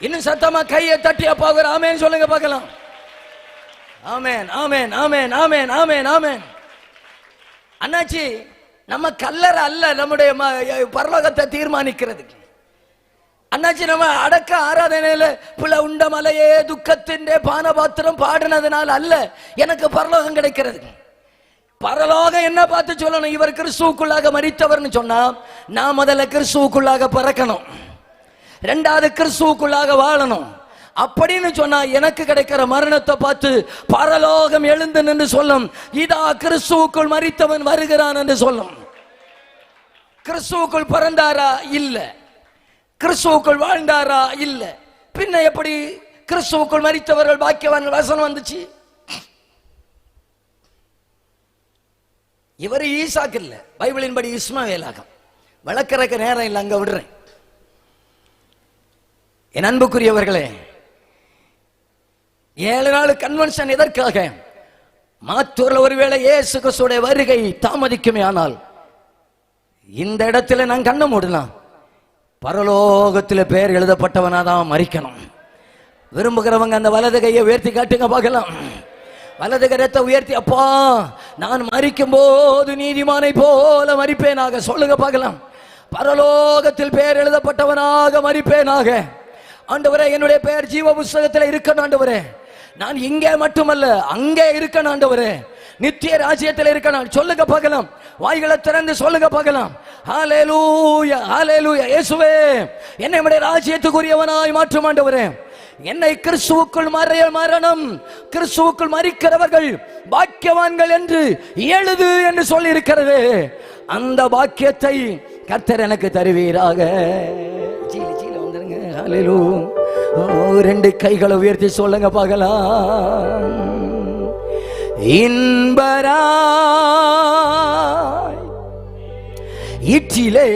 இன்னும் சத்தமா கையை தட்டி அப்பாவுக்கு ஒரு ஆமேன்னு சொல்லுங்க பார்க்கலாம். ஆமேன், ஆமேன், ஆமேன், ஆமேன், ஆமேன், ஆமேன். அண்ணாச்சி, நம்ம கல்லறை அல்ல நம்முடைய பரலோகத்தை தீர்மானிக்கிறது. அண்ணாச்சி, நம்ம அடக்க ஆராதனையில புல உண்ட மலையே துக்கத்தின் பானபாத்திரம் பாடினதுனால அல்ல எனக்கு பரலோகம் கிடைக்கிறது. பரலோகம் என்ன பார்த்து சொல்லணும்? இவர் கிறிஸ்துவுக்குள்ளாக மரித்தவர்னு சொன்னா நான் முதல்ல கிறிஸ்துவுக்குள்ளாக பிறக்கணும், ரெண்டாவது கிறிஸ்துவுக்குள்ளாக வாழணும். அப்படின்னு சொன்னா எனக்கு கிடைக்கிற மரணத்தை பார்த்து பரலோகம் எழுந்து நின்று சொல்லும், இதா கிறிஸ்துவுக்குள் மரித்தவன் வருகிறான் என்று சொல்லும். கிறிஸ்துவுக்குள் பிறந்தாரா? இல்ல. கிறிஸ்துவுக்குள் வாழ்ந்தாரா? இல்ல. பின்ன எப்படி கிறிஸ்துவுக்குள் மரித்தவர்கள் பாக்கியவான் வசனம் வந்துச்சு? இவர் ஈசாக்கு இல்ல, பைபிளின் படி இஸ்மாவேலாகம். வளர்க்கறக்கு நேரம் இல்லை, அங்க விடுறேன். என் அன்புக்குரியவர்களே, 7 நாள் கன்வென்ஷன் எதற்காக? மாத்தூர்ல ஒருவேளை இயேசு கிறிஸ்துவுடைய வருகை தாமதிக்குமே ஆனால் இந்த இடத்துல நான் கண்ண மூடலாம், பரலோகத்தில் பெயர் எழுதப்பட்டவனாதான் மரிக்கணும். விரும்புகிறவங்க அந்த வலது கையை உயர்த்தி காட்டுங்க பார்க்கலாம். வலது கரத்தை உயர்த்தி, அப்பா நான் மரிக்கும் போது நீதிமானை போல மரிப்பேனாக சொல்லுங்க பார்க்கலாம். பரலோகத்தில் பெயர் எழுதப்பட்டவனாக மரிப்பேனாக. ஆண்டவரே, என்னுடைய பெயர் ஜீவ புஸ்தகத்தில் இருக்கணும் ஆண்டவரே. நான் இங்கே மட்டுமல்ல, அங்கே இருக்கணும் ஆண்டவரே. நித்திய ராஜ்யத்தில் இருக்கணும். சொல்லுங்க பார்க்கலாம், வாய்களை திறந்து சொல்லுங்க பார்க்கலாம். ஹல்லேலூயா, ஹல்லேலூயா. இயேசுவே, என்னை உம்முடைய ராஜ்யத்துக்குரியவனாய் மாற்றும் ஆண்டவரே. என்னை கிறிஸ்துவுக்குள் மரணம், கிறிஸ்துவுக்குள் மரிக்கிறவர்கள் பாக்கியவான்கள் என்று எழுது என்று சொல்லி இருக்கிறது. அந்த பாக்கியத்தை கர்த்தர் எனக்கு தருவீராக. வந்துருங்க. ஹல்லேலூயா. 2 கைகளை உயர்த்தி சொல்லுங்க பார்க்கலாம். இன்பராய் இற்றிலே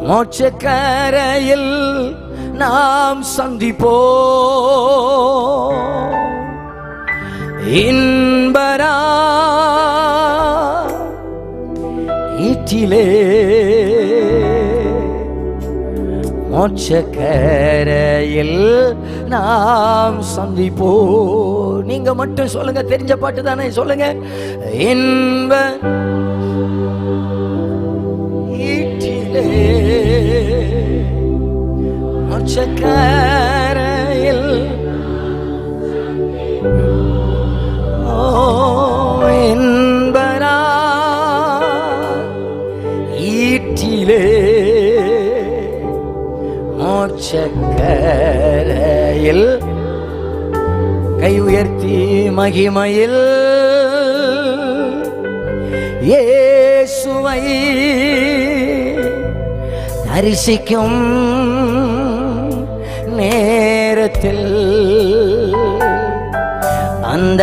மோட்சக்கரையில் நாம் சந்திப்போ இன்பரா ஈட்டிலே மோட்சக்கரையில் நாம் சந்திப்போ. நீங்க மட்டும் சொல்லுங்க, தெரிஞ்ச பாட்டு தானே, சொல்லுங்க. இன்ப ஈட்டிலே மோட்சக்கரையில் என்பரா ஈட்டிலே மோட்சக்கரையில் கை உயர்த்தி மகிமையில் இயேசுவை தரிசிக்கும் நேரத்தில் அந்த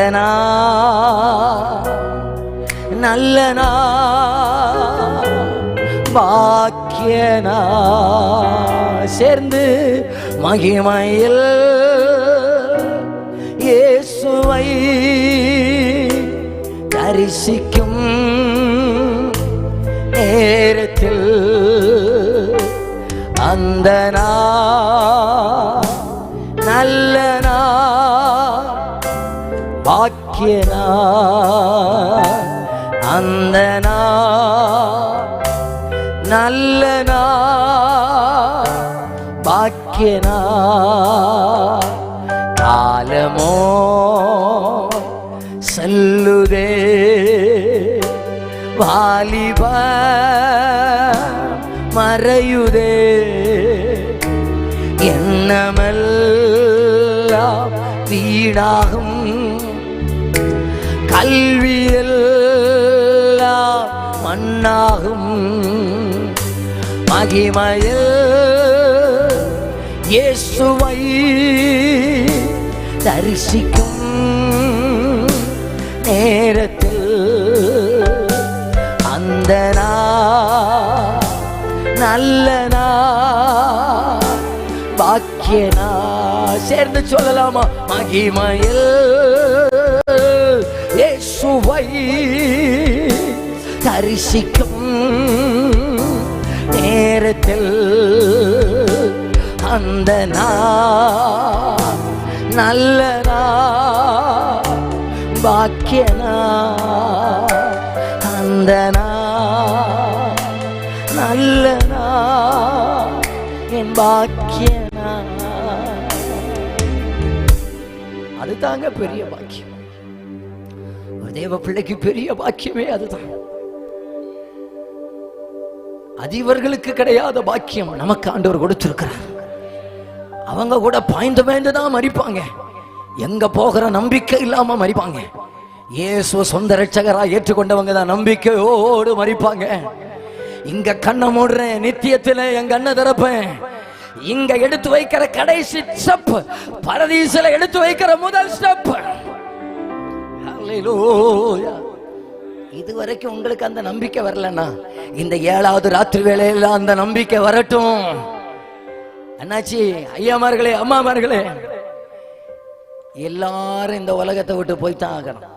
நல்ல பாக்கியனா சேர்ந்து மகிமையில் இயேசுவை தரிசிக்கும் நேரத்தில் அந்த நல்ல பாக்கியனா அந்த நல்ல பாக்கியனா காலமோ செல்லுதே வாலிப மறையுதே எண்ணமெல்லாம் வீணாகும் கல்வியெல்லாம் மண்ணாகும் மகிமையில் இயேசுவை தரிசிக்கும் நேரத்தில் அந்த நல்ல பாக்கியனா சேர்ந்து சொல்லலாமா? மகிமையில் இயேசுவை தரிசிக்கும் நேரத்தில் அந்த நல்ல பாக்கியனா அந்த நல்ல என் பாக்கியனா. அதுதாங்க பெரிய பாக்கியம். ஒரு தேவ பிள்ளைக்கு பெரிய பாக்கியமே அதுதான். அது இவர்களுக்கு கிடையாத பாக்கியம் நமக்கு ஆண்டவர் கொடுத்திருக்கிறார். அவங்க கூட பாய்ந்து பாய்ந்து தான் மரிப்பாங்க. எங்க போகிற நம்பிக்கை இல்லாம மரிப்பாங்க. இயேசு சொந்த ரட்சகரா ஏற்றுக்கொண்டவங்க தான் நம்பிக்கையோடு மரிப்பாங்க. இங்க கண்ணை மூடுறேன், நித்தியத்துல என் கண்ணை திறப்பேன். இங்க எடுத்து வைக்கிற கடைசி ஸ்டெப் பரதீசில எடுத்து வைக்கிற முதல் ஸ்டெப். ஹல்லேலூயா. இதுவரைக்கும் உங்களுக்கு அந்த நம்பிக்கை வரலன்னா இந்த 7வது ராத்திரி வேளையில அந்த நம்பிக்கை வரட்டும். அண்ணாச்சி, ஐயாமார்களே, அம்மாமார்களே, எல்லாரும் இந்த உலகத்தை விட்டு போய்தான் ஆகணும்.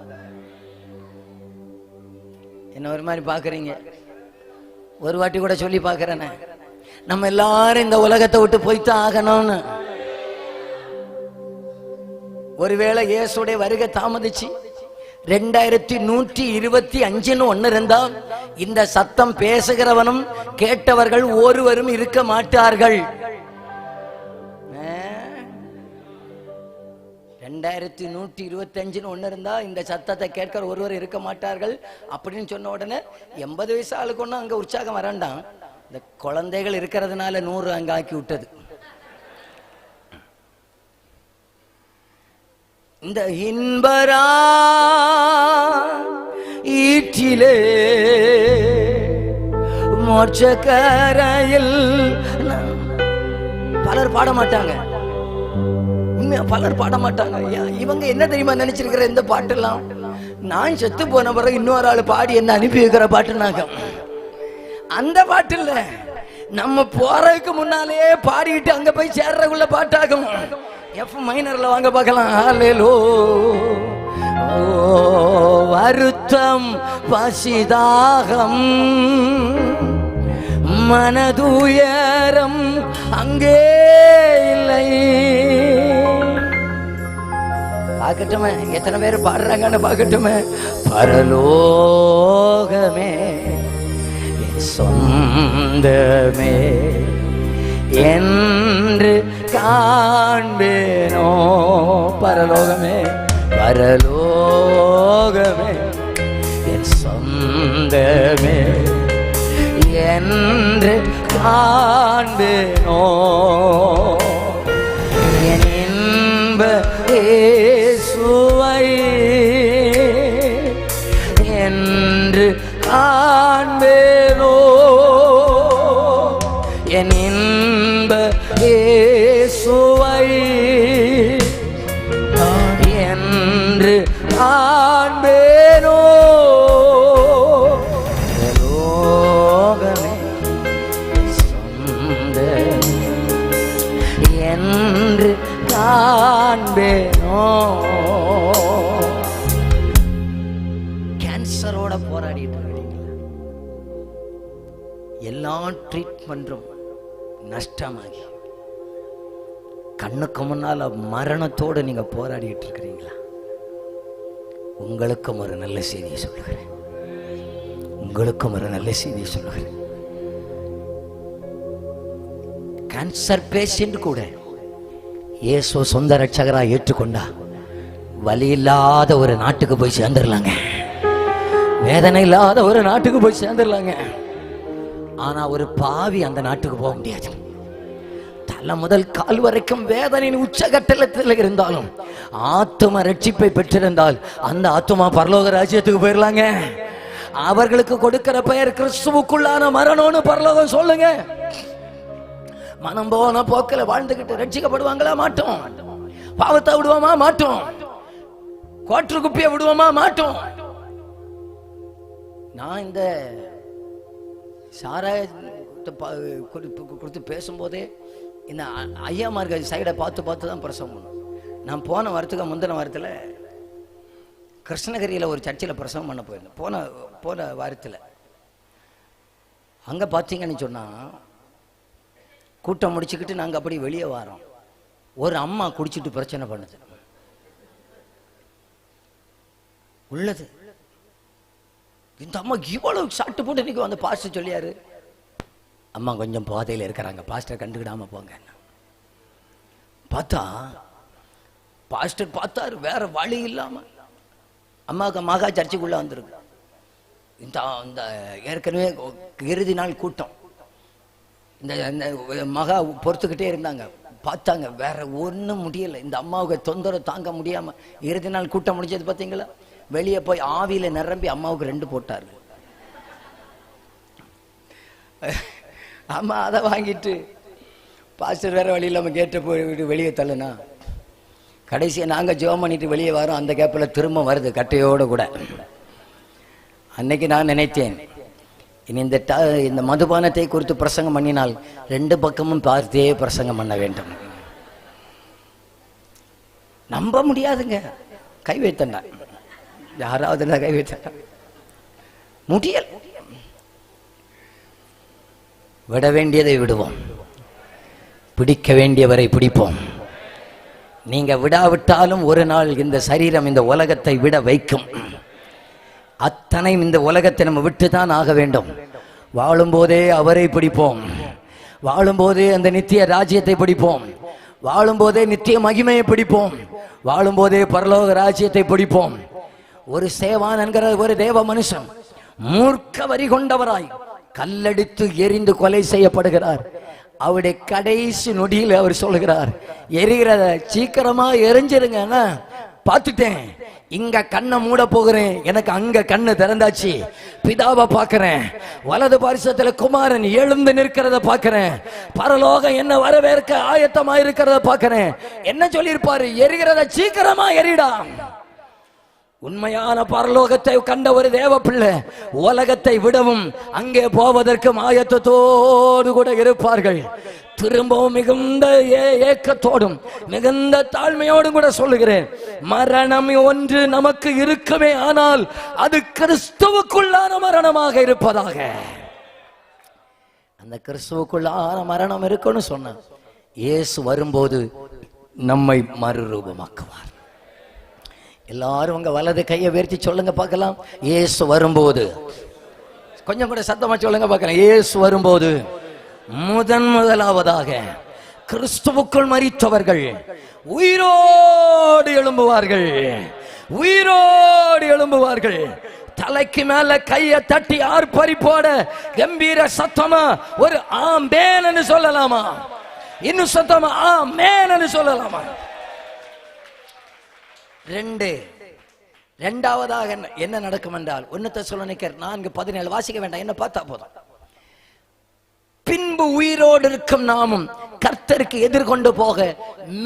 என்ன ஒரு மாதிரி பாக்குறீங்க? ஒரு வாட்டி கூட சொல்லி பாக்குறேன்னு, நம்ம எல்லாரும் இந்த உலகத்தை விட்டு போய்தான் ஆகணும்னு. ஒருவேளை இயேசுடைய வருகை தாமதிச்சு 2125 ஒன்னு இருந்தா இந்த சத்தம் பேசுகிறவனும் கேட்டவர்கள் ஒருவரும் இருக்க மாட்டார்கள். 2125 ஒன்னு இருந்தா இந்த சத்தத்தை கேட்கிற ஒருவர் இருக்க மாட்டார்கள் அப்படின்னு சொன்ன உடனே 80 வயசு ஆளுக்கு ஒன்னும் அங்க உற்சாகம் வரண்டாம். இந்த குழந்தைகள் இருக்கிறதுனால 100 அங்க ஆக்கி விட்டது. இந்த இன்பரா ஈட்டிலே மோட்சக்கரையில் பலர் பாட மாட்டாங்க. பலர் பாட மாட்டாங்க. இவங்க என்ன தெரியுமா நினைச்சிருக்கிற இந்த பாட்டெல்லாம் நான் செத்து போன பிறகு இன்னொரு ஆள் பாடி என்ன அனுப்பி வைக்கிற பாட்டுனாங்க. அந்த பாட்டு இல்ல, நம்ம போறதுக்கு முன்னாலே பாடிட்டு அங்க போய் சேர்றதுக்குள்ள பாட்டாகும். எஃப் மைனர்ல வாங்க பார்க்கலாம். ஹல்லேலூயா. வருத்தம் பசிதாகம் மனதுயரம் அங்கே இல்லை. பார்க்கட்டுமே எத்தனை பேர் பாடுறாங்கன்னு பார்க்கட்டுமே. பரலோகமே சொந்தமே என்று காண்பேனோ. பரலோகமே பரலோகமே என் சொந்தமே என்று காண்பேனோ. என் இன்ப இயேசுவை என்று காண்பேனோ. என் இன்ப இயேசுவை என்று காண்பேனோ. லோகமே சொந்த என்று காண்பேனோ. கேன்சரோட போராடிட்டு இருக்கீங்களா? எல்லா ட்ரீட்மெண்ட்டும் நஷ்டமாகி கண்ணுக்கு முன்னால மரணத்தோடு நீங்க போராடிட்டு இருக்கிறீங்களா? உங்களுக்கும் ஒரு நல்ல செய்தியை சொல்லுகிறேன். உங்களுக்கும் ஒரு நல்ல செய்தியை சொல்லுகிறேன். கேன்சர் பேஷண்ட் கூட இயேசு சொந்த ரட்சகராக ஏற்றுக்கொண்டா வலி இல்லாத ஒரு நாட்டுக்கு போய் சேர்ந்துடலாங்க. வேதனை இல்லாத ஒரு நாட்டுக்கு போய் சேர்ந்துடலாங்க. ஆனா ஒரு பாவி அந்த நாட்டுக்கு போக முடியாது. தலை முதல் கால் வரைக்கும் வேதனையின் உச்சகட்டத்தில் இருந்தாலும் ஆத்தும ரட்சிப்பை பெற்றிருந்தால் அந்த ஆத்துமா பரலோக ராஜ்யத்துக்கு போயிடலாங்க. அவர்களுக்கு கொடுக்கிற பெயர் கிறிஸ்துவுக்குள்ளான மரணம்னு பரலோகம் சொல்லுங்க. மனம் போன போக்கில் வாழ்ந்துகிட்டு ரட்சிக்கப்படுவாங்களா? மாட்டோம். பாவத்தை விடுவோமா? மாட்டோம். கோற்று குப்பியை விடுவோமா? மாட்டோம். நான் இந்த சாராய கொடுத்து பேசும்போதே இந்த ஐயாமார்கள் சைடை பார்த்து பார்த்து தான் பிரசவம் பண்ணும். நான் போன வாரத்துக்கு முந்தின வாரத்தில் கிருஷ்ணகிரியில் ஒரு சர்ச்சில் பிரசவம் பண்ண போயிருந்தேன். போன வாரத்தில் அங்கே பார்த்தீங்கன்னு சொன்னால் கூட்டம் முடிச்சுக்கிட்டு நாங்கள் அப்படி வெளியே வரோம். ஒரு அம்மா குடிச்சிட்டு பிரச்சனை பண்ணுது உள்ளது. இந்த அம்மா இவ்வளவு சாட்டு போட்டு இன்னைக்கு வந்து பாஸ்டர் சொல்லியாரு, அம்மா கொஞ்சம் பாதையில் இருக்கிறாங்க, பாஸ்டர் கண்டுக்கிடாம போங்க. பார்த்தா பாஸ்டர் பார்த்தாரு, வேற வழி இல்லாம அம்மாவுக்கு மகா சர்ச்சுக்குள்ள வந்திருக்கு. இந்த ஏற்கனவே இறுதி நாள் கூட்டம், இந்த மகா பொறுத்துக்கிட்டே இருந்தாங்க. பார்த்தாங்க வேற ஒன்றும் முடியலை. இந்த அம்மாவுக்கு தொந்தரவு தாங்க முடியாம இறுதி நாள் கூட்டம் முடிஞ்சது பார்த்தீங்களா? வெளியே போய் ஆவியில நிரம்பி அம்மாவுக்கு 2 போட்டாரு. அம்மா அதை வாங்கிட்டு பாஸ்டர் வேற வழி இல்லாமல் கேட்ட போய் வெளியே தள்ளுனா கடைசியை நாங்கள் ஜெபம் பண்ணிட்டு வெளியே வரோம். அந்த கேப்பில் திரும்ப வருது கட்டையோடு கூட. அன்னைக்கு நான் நினைத்தேன், இனி இந்த மதுபானத்தை குறித்து பிரசங்கம் பண்ணினால் 2 பக்கமும் பார்த்தே பிரசங்கம் பண்ண வேண்டும். நம்ப முடியாதுங்க. கை வைத்தண்டா, யாராவது கை வைத்தண்டா முடியல். விட வேண்டியதை விடுவோம், பிடிக்க வேண்டியவரை பிடிப்போம். நீங்க விடாவிட்டாலும் ஒரு நாள் இந்த சரீரம் இந்த உலகத்தை விட வைக்கும். அத்தனை இந்த உலகத்தை நம்ம விட்டுதான் ஆக வேண்டும். வாழும்போதே அவரை பிடிப்போம், வாழும்போதே அந்த நித்திய ராஜ்யத்தை பிடிப்போம், வாழும்போதே நித்திய மகிமையை பிடிப்போம், வாழும்போதே பரலோக ராஜ்யத்தை பிடிப்போம். ஒரு சேவான் என்கிற ஒரு தேவ மனுஷன் மூர்க்க வரி கொண்டவராய் கல்லடித்து எரிந்து கொலை செய்யப்படுகிறார். அவருடைய கடைசி நொடியில் அவர் சொல்கிறார், எரிகிறத சீக்கிரமா எரிஞ்சிருங்க, பார்த்துட்டேன், இங்க கண்ணை மூட போகிறேன், எனக்கு அங்க கண்ணு திறந்தாச்சு, பிதாவை பார்க்கிறேன், வலது பாரிசத்துல குமாரன் எழுந்து நிற்கிறத பார்க்கிறேன், பரலோகம் என்ன வரவேற்க ஆயத்தமா இருக்கிறத பார்க்கிறேன். என்ன சொல்லியிருப்பாரு? எரிகிறத சீக்கிரமா எரிடா. உண்மையான பரலோகத்தை கண்ட ஒரு தேவ பிள்ளை உலகத்தை விடவும் அங்கே போவதற்கு ஆயத்தத்தோடு கூட இருப்பார்கள். திரும்பவும் மிகுந்த ஏக்கத்தோடும் மிகுந்த தாழ்மையோடும் கூட சொல்லுகிறேன், மரணம் ஒன்று நமக்கு இருக்குமே, ஆனால் அது கிறிஸ்துவுக்குள்ளான மரணமாக இருப்பதாக. அந்த கிறிஸ்துவுக்குள்ளான மரணம் இருக்குன்னு சொன்ன இயேசு வரும்போது நம்மை மறுரூபமாக்குவார். எல்லாரும் உங்க வலது கையை உயர்த்தி சொல்லுங்க பார்க்கலாம். இயேசு வரும்போது, கொஞ்சம் கூட சத்தமா சொல்லுங்க பார்க்கலாம். இயேசு வரும்போது முதலாவதாக கிறிஸ்துவுக்குள் மரித்தவர்கள் உயிரோடு எழும்புவார்கள், உயிரோடு எழும்புவார்கள். தலைக்கு மேல கையை தட்டி ஆர்ப்பரிப்போட கம்பீர சத்தமா ஒரு ஆமென் சொல்லலாமா? இன்னும் சத்தமா ஆமென் சொல்லலாமா? இரண்டாவதாக என்ன நடக்கும் என்றால் 1 தெசலோனிக்கர் 4:17 வாசிக்க வேண்டாம், என்ன பார்த்தா போதும். பின்பு உயிரோடு இருக்கும் நாமும் கர்த்தருக்கு எதிர்கொண்டு போக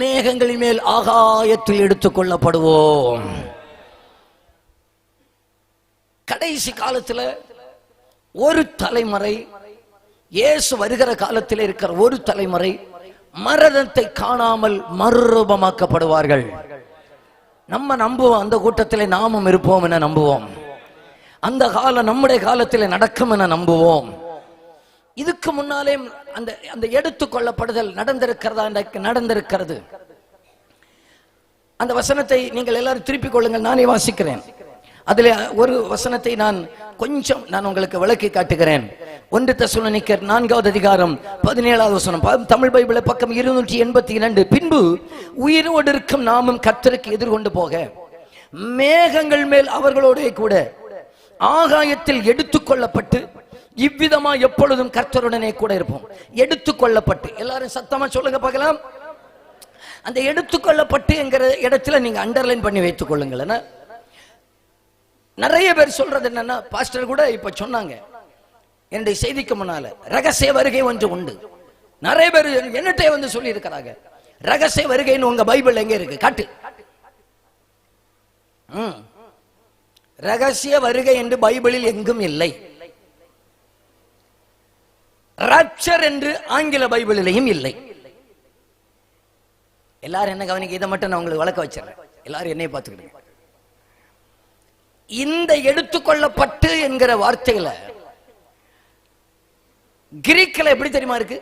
மேகங்களின் மேல் ஆகாயத்தில் எடுத்துக் கொள்ளப்படுவோம். கடைசி காலத்துல ஒரு தலைமுறை, இயேசு வருகிற காலத்தில் இருக்கிற ஒரு தலைமுறை மரணத்தை காணாமல் மறுரூபமாக்கப்படுவார்கள். நம்ம நம்புவோம், அந்த கூட்டத்தில் நாமும் இருப்போம் என நம்புவோம். அந்த காலம் நம்முடைய காலத்தில் நடக்கும் என நம்புவோம். இதுக்கு முன்னாலே அந்த எடுத்துக்கொள்ளப்படுதல் நடந்திருக்கிறதா? நடந்திருக்கிறது. அந்த வசனத்தை நீங்கள் எல்லாரும் திருப்பிக் கொள்ளுங்கள், நானே வாசிக்கிறேன். அதில் ஒரு வசனத்தை நான் உங்களுக்கு விளக்கி காட்டுகிறேன். 1 தெசலோனிக்கர் 4:17 வசனம், தமிழ் பைபிள் பக்கம் 282. பின்பு உயிரோடு இருக்கும் நாமும் கர்த்தருக்கு எதிர்கொண்டு போக மேகங்கள் மேல் அவர்களோட கூட ஆகாயத்தில் எடுத்துக்கொள்ளப்பட்டு இவ்விதமா எப்பொழுதும் கர்த்தருடனே கூட இருப்போம். எடுத்துக்கொள்ளப்பட்டு, எல்லாரும் சத்தமா சொல்லுங்க பார்க்கலாம். அந்த எடுத்துக்கொள்ளப்பட்டு என்கிற இடத்துல நீங்க அண்டர்லைன் பண்ணி வைத்துக் கொள்ளுங்கள். நிறைய பேர் சொல்றது என்னன்னா, பாஸ்டர் கூட இப்ப சொன்னாங்க என்னுடைய செய்திக்கு முன்னால, ரகசிய வருகை ஒன்று உண்டு. நிறைய பேர் என்னட்டே வந்து சொல்லி இருக்கிறாங்க, ரகசிய வருகைன்னு உங்க பைபிள் எங்க இருக்கு காட்டு. ரகசிய வருகை என்று பைபிளில் எங்கும் இல்லை. ராப்சர் என்று ஆங்கில பைபிளிலையும் இல்லை. எல்லாரும் என்ன கவனிக்க, இதை மட்டும் நான் உங்களுக்கு வழக்க வச்சிடறேன், எல்லாரும் என்னை பார்த்துக்கிட்டு. இந்த எடுத்துக்கொள்ளப்பட்டு என்கிற வார்த்தையில கிரீக்கில் எப்படி தெரியுமா இருக்கு?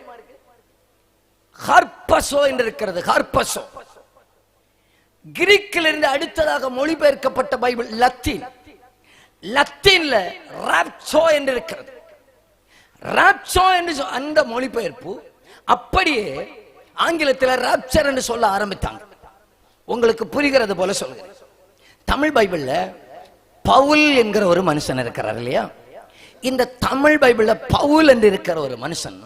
ஹார்பசோ என்று இருக்கிறது. ஹார்பசோ கிரீக்கில் இருந்து அடுத்ததாக மொழிபெயர்க்கப்பட்ட பைபிள் லத்தீன். லத்தீன்ல ராப்சோ என்று இருக்கிறது. ராப்சோ என்று அந்த மொழிபெயர்ப்பு அப்படியே ஆங்கிலத்தில் ராப்சர் என்று சொல்ல ஆரம்பித்தாங்க. உங்களுக்கு புரிகிறது போல சொல்லுங்க. தமிழ் பைபிள்ல பவுல் என்கிற ஒரு மனுஷன் இருக்கிறார் இல்லையா? இந்த தமிழ் பைபிள்ல பவுல் என்று இருக்கிற ஒரு மனுஷன்,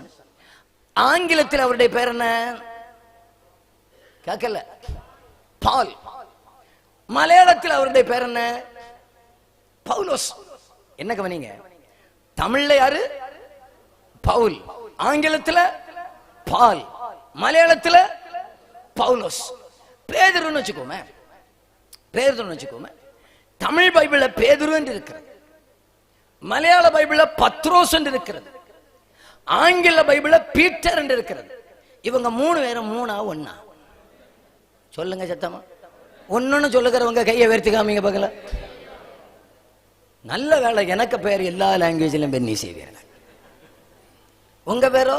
ஆங்கிலத்தில் அவருடைய பேர் என்ன கேட்கல? பால். மலையாளத்தில் அவருடைய பேர் என்ன? பவுலோஸ். என்ன கவனிங்க, தமிழ்ல யாரு? பவுல். ஆங்கிலத்தில் பால், மலையாளத்தில் பவுலோஸ். பேதுருன்னு வச்சுக்கோமே, பேதுருன்னு வச்சுக்கோமே. தமிழ் பைபிள்ல பேதுரு என்று இருக்கிறது, மலையாள பைபிள்ல பத்ரோஸ் என்று இருக்கிறது, ஆங்கில பைபிள்ல பீட்டர் என்று இருக்கிறது. இவங்க 3 பேரும் 3ஆ 1ஆ? சொல்லுங்க சத்தமா. ஒன்னு சொல்லுகிறவங்க கையை உயர்த்தி காமிங்க பார்க்கல. நல்ல வேலை, எனக்கு பேர் எல்லா லாங்குவேஜிலும் பெண்ணி செய்வீர்கள். உங்க பேரோ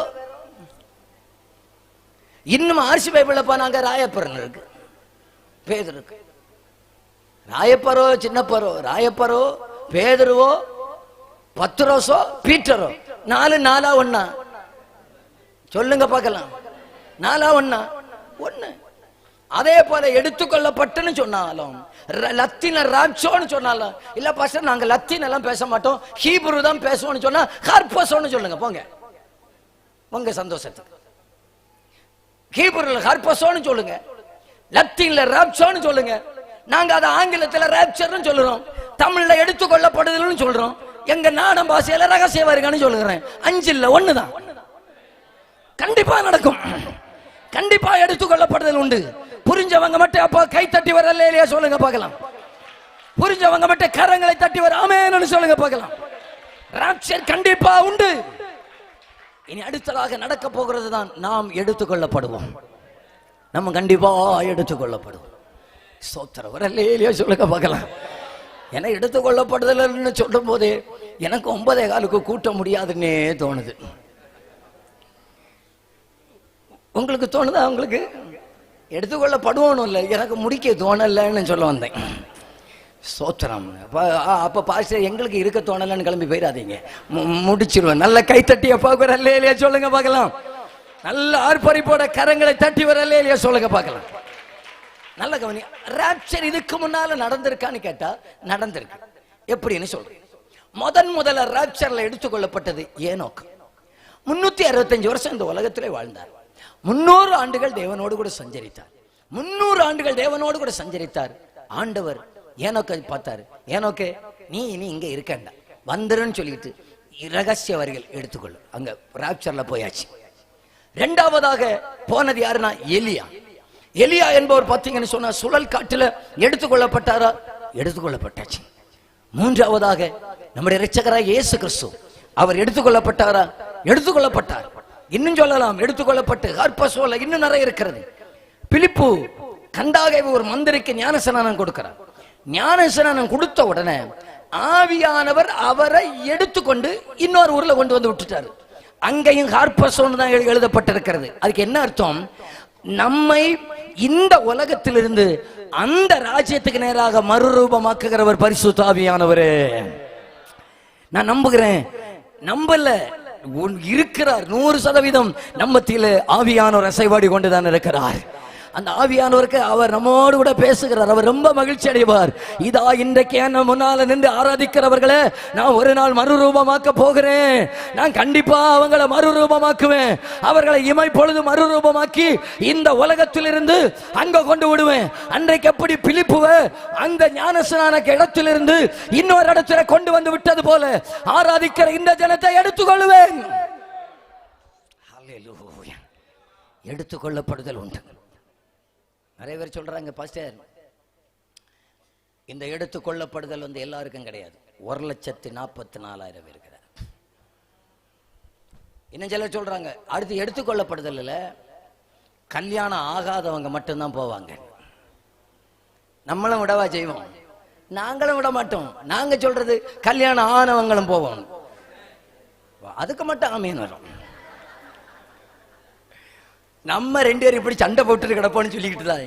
இன்னும் ஆர்சி பைபிள்ல போனாங்க ராயப்பரன் இருக்கு, பேதுருக்கு. ராயப்பரோ சின்னப்பரோ, ராயப்பரோ பேதுருவோ பத்ரோஸோ பீட்டரோ, 4 4ஆ 1ஆ? சொல்லுங்க பார்க்கலாம். 4ஆ 1ஆ? 1. அதே போல எடுத்துக்கொள்ளப்பட்டுன்னு சொன்னாலும், லத்தீன ராப்சோன்னு சொன்னாலும், இல்ல பாஸ்டர் நாங்க லத்தீன் எல்லாம் பேச மாட்டோம், ஹீப்ரு தான் பேசுவோம்னு சொன்னா ஹார்பசோன்னு சொல்லுங்க போங்க, உங்க சந்தோஷத்துக்கு. ஹீப்ருல ஹார்பசோன்னு சொல்லுங்க, லத்தீன்ல ராப்சோன்னு சொல்லுங்க. நாங்க அதை ஆங்கிலத்துல ராப்சர்னு சொல்றோம், தமிழ்ல எடுத்துக்கொள்ளப்படுதல்னு சொல்றோம், எங்க நாடம் பாஷையில ரகசிய வருகைன்னு சொல்லுகிறேன். 5 இல்ல 1 தான். கண்டிப்பா நடக்கும், கண்டிப்பா எடுத்துக்கொள்ளப்படுதல் உண்டு. புரிஞ்சவங்க மட்டும் அப்ப கை தட்டி வரல இல்லையா சொல்லுங்க பார்க்கலாம். புரிஞ்சவங்க மட்டும் கரங்களை தட்டி வர ஆமென்னு சொல்லுங்க பார்க்கலாம். ராப்சர் கண்டிப்பா உண்டு. இனி அடுத்ததாக நடக்க போகிறது தான் நாம் எடுத்துக்கொள்ளப்படுவோம். நம்ம கண்டிப்பா எடுத்துக்கொள்ளப்படுவோம். ஸ்தோத்திரம் வரலையே சொல்லுங்க பார்க்கலாம். ஏன்னா எடுத்துக்கொள்ளப்படுதல்னு சொல்லும் போதே எனக்கு 9:15 கூட்ட முடியாதுன்னே தோணுது. உங்களுக்கு தோணுதா? உங்களுக்கு எடுத்துக்கொள்ளப்படுவோன்னு இல்லை, எனக்கு முடிக்க தோணலைன்னு சொல்ல வந்தேன். ஸ்தோத்திரம். அப்ப பாஸ்டர் எங்களுக்கு இருக்க தோணலன்னு கிளம்பி போயிடாதீங்க, முடிச்சிருவேன். நல்ல கை தட்டி அப்பா வரலையே சொல்லுங்க பார்க்கலாம். நல்ல ஆர்ப்பரிப்போட கரங்களை தட்டி வரலையே சொல்லுங்க பார்க்கலாம். நல்ல கவனி. ராப்சர் இதுக்கு முன்னால நடந்திருக்கான்னு கேட்டா நடந்திருக்கு. எப்படின்னு சொல்றேன். முதல்ல ராப்சர்ல எடுத்துக்கொள்ளப்பட்டது ஏனோக்கு. 365 வருஷம் இந்த உலகத்திலே வாழ்ந்தார். 300 ஆண்டுகள் தேவனோடு கூட சஞ்சரித்தார். 300 ஆண்டுகள் தேவனோடு கூட சஞ்சரித்தார். ஆண்டவர் ஏனோக்கை பார்த்தாரு. ஏனோக்கே, நீ இனி இங்க இருக்கண்டா, வந்துருன்னு சொல்லிட்டு ரகசிய வரிகள் எடுத்துக்கொள்ளு. அங்க ராப்சர்ல போயாச்சு. இரண்டாவதாக போனது யாருன்னா எலியா. எலியா என்பவர் பார்த்தீங்கன்னு சொன்னா சுழல் காட்டுல எடுத்துக்கொள்ளப்பட்டாரா? எடுத்துக்கொள்ளப்பட்டாச்சு. மூன்றாவதாக நம்முடைய இரட்சகராக இயேசு கிறிஸ்து, அவர் எடுத்துக்கொள்ளப்பட்டாரா? எடுத்துக்கொள்ளப்பட்டார். இன்னும் சொல்லலாம், எடுத்துக்கொள்ளப்பட்டு ஹர்பசோல இன்னும் நிறைய இருக்கிறது. பிலிப்பு கண்டாக ஒரு மந்திரிக்கு ஞானஸ்நானம் கொடுக்கிறார். ஞானஸ்நானம் கொடுத்த உடனே ஆவியானவர் அவரை எடுத்துக்கொண்டு இன்னொரு ஊர்ல கொண்டு வந்து விட்டுட்டாரு. அங்கேயும் ஹார்பசோன் தான் எழுதப்பட்டிருக்கிறது. அதுக்கு என்ன அர்த்தம்? நம்மை இந்த உலகத்திலிருந்து அந்த ராஜ்யத்துக்கு நேராக மறுரூபமாக்குகிறவர் பரிசுத்த ஆவியானவரே. நான் நம்புகிறேன், நம்பல இருக்கிறார் 100% நம்மத்திலே ஆவியானவர் அசைவாடி கொண்டுதான் இருக்கிறார். அந்த ஆவியானவருக்கு அவர் நம்மோடு கூட பேசுகிறார். அவர் ரொம்ப மகிழ்ச்சி அடைவார். இதா இன்றைக்கு என்ன முன்னால நின்று ஆராதிக்கிறவர்களே, நான் ஒரு நாள் மறுரூபமாக்க போகிறேன். நான் கண்டிப்பா அவங்களை மறுரூபமாக்குவேன். அவர்களை இமை பொழுது மறுரூபமாக்கி இந்த உலகத்திலிருந்து அங்க கொண்டு விடுவேன். அன்றைக்கு எப்படி பிலிப்புவ அந்த ஞானஸ்நான இடத்திலிருந்து இன்னொரு இடத்துல கொண்டு வந்து விட்டது போல ஆராதிக்கிற இந்த ஜனத்தை எடுத்துக்கொள்வேன். ஹல்லேலூயா. எடுத்துக்கொள்ளப்படுதல் உண்டு. நிறைய பேர் சொல்றாங்க, பாஸ்டர் இந்த எடுத்துக்கொள்ளப்படுதல் எல்லாருக்கும் கிடையாது. 1,44,000 இருக்கிறார். இன்னும் சிலர் சொல்றாங்க அடுத்து எடுத்துக்கொள்ளப்படுதல் இல்ல, கல்யாணம் ஆகாதவங்க மட்டும்தான் போவாங்க. நம்மளும் விடவா செய்வோம்? நாங்களும் விட மாட்டோம். நாங்க சொல்றது கல்யாணம் ஆனவங்களும் போவோம். அதுக்கு மட்டும் ஆமீன் வரும். நம்ம 2 பேரும் இப்படி சண்டை போட்டு கிடப்போம்னு சொல்லிக்கிட்டு தான்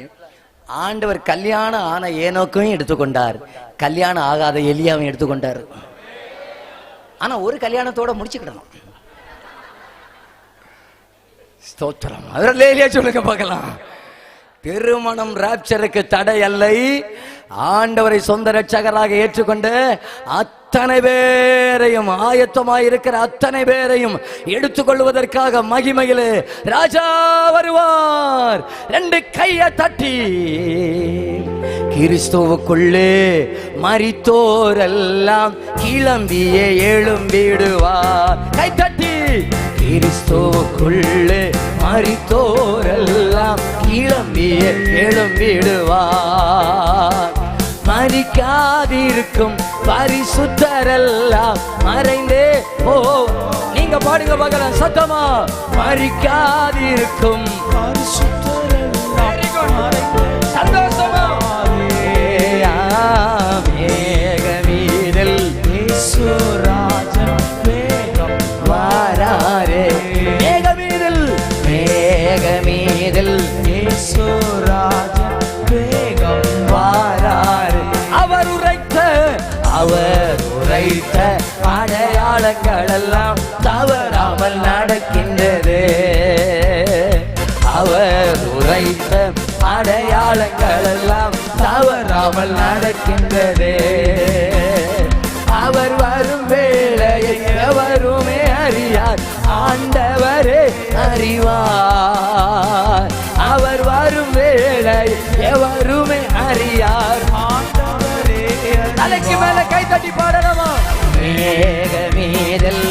ஆண்டவர் கல்யாணம் ஆன ஏனோக்கையும் எடுத்துக்கொண்டார், கல்யாணம் ஆகாத எலியாவையும் எடுத்துக்கொண்டார். ஆனா ஒரு கல்யாணத்தோட முடிச்சுக்கிடணும். ஸ்தோத்திரம். அவரே சொல்லுங்க பார்க்கலாம். திருமணம் ராப்சருக்கு தடை அல்ல. ஆண்டவரை சொந்த ரட்சகராக ஏற்றுக்கொண்டு அத்தனை பேரையும், ஆயத்தமாயிருக்கிற அத்தனை பேரையும் எடுத்துக்கொள்வதற்காக மகிமையிலே ராஜா வருவார். 2 கையை தட்டி கிறிஸ்துவுக்குள்ளே மரித்தோரெல்லாம் கிளம்பியே எழும்பிடுவார். கை தட்டி கிறிஸ்துவுக்குள்ளே மரித்தோரெல்லாம் கிளம்பியே எழும்பிடுவார். மரிக்காதிருக்கும் பரிசுத்தரெல்லாம் மறைந்தே போ. நீங்க பாடுங்க பார்க்கலாம் சத்தமா. மரிக்காதிருக்கும் சந்தோஷமா மேகமீதில் இயேசுராஜன் வேகம் வாராரே. மேகமீதில் இயேசுராஜன் வேகம் வாராரே. அவர் உரைத்த அடையாளங்கள் எல்லாம் தவறாமல் நடக்கின்றது. அவர் உரைத்த அடையாளங்கள் எல்லாம் தவறாமல் நடக்கின்றது. அவர் வரும் வேளையை எவருமே அறியார், ஆண்டவரே அறிவார். அவர் வரும் வேளை எவருமே அறியார், ஆண்டவரே. தலைக்கு மேல கை தட்டி பாடணுமா? மேகமீதில்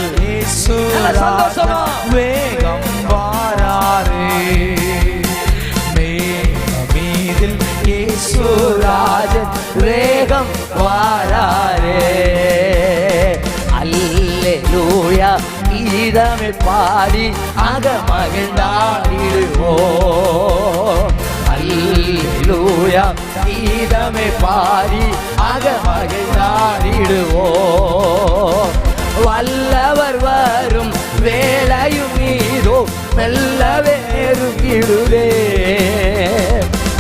சந்தோஷமா வேகம் வாராரே. மேகமீதில் இயேசுராஜன் வேகம் வேகம் வாராரே. அல்லேலூயா கீதமே பாடி அக மகிழ்ந்தாடிடுவோம். அல்லேலூயா கீதமே பாடி அக மகிழ்ந்தாடிடுவோம். வல்லவர் வரும் வேளையும் நீரோ மெல்லவே நெருங்கிடுவே.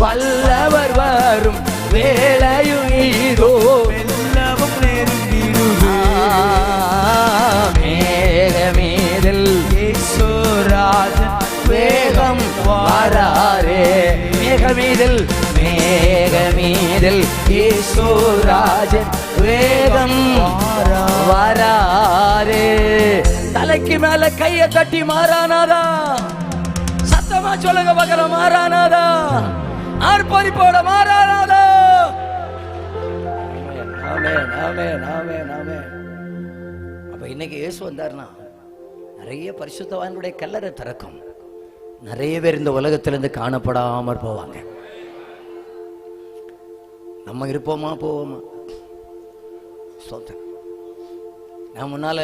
வல்லவர் வரும் வேளையும் நீரோ மெல்லவும் நெருங்கிடுவே. மேகமீதில் ஈஸ்வராஜன் வேகம் வாராரே. மேகமீதில் ஈஸ்வராஜன் வேகம் வாராரே. தலைக்கு மேல கைய தட்டி மாறானாதா சத்தமா சொல்லுங்க பார்க்கலாம். மாறானாதா ஆர்ப்பரிப்போட மாறானாதா. ஆமென் ஆமென் ஆமென் ஆமென். அப்ப இன்னைக்கு இயேசு வந்தார்னா நிறைய பரிசுத்தவான்களுடைய கல்லறை திறக்கும். நிறைய பேர் இந்த உலகத்திலிருந்து காணப்படாமற் போவாங்க. நம்ம இருப்போமா போவோமா? நான் முன்னால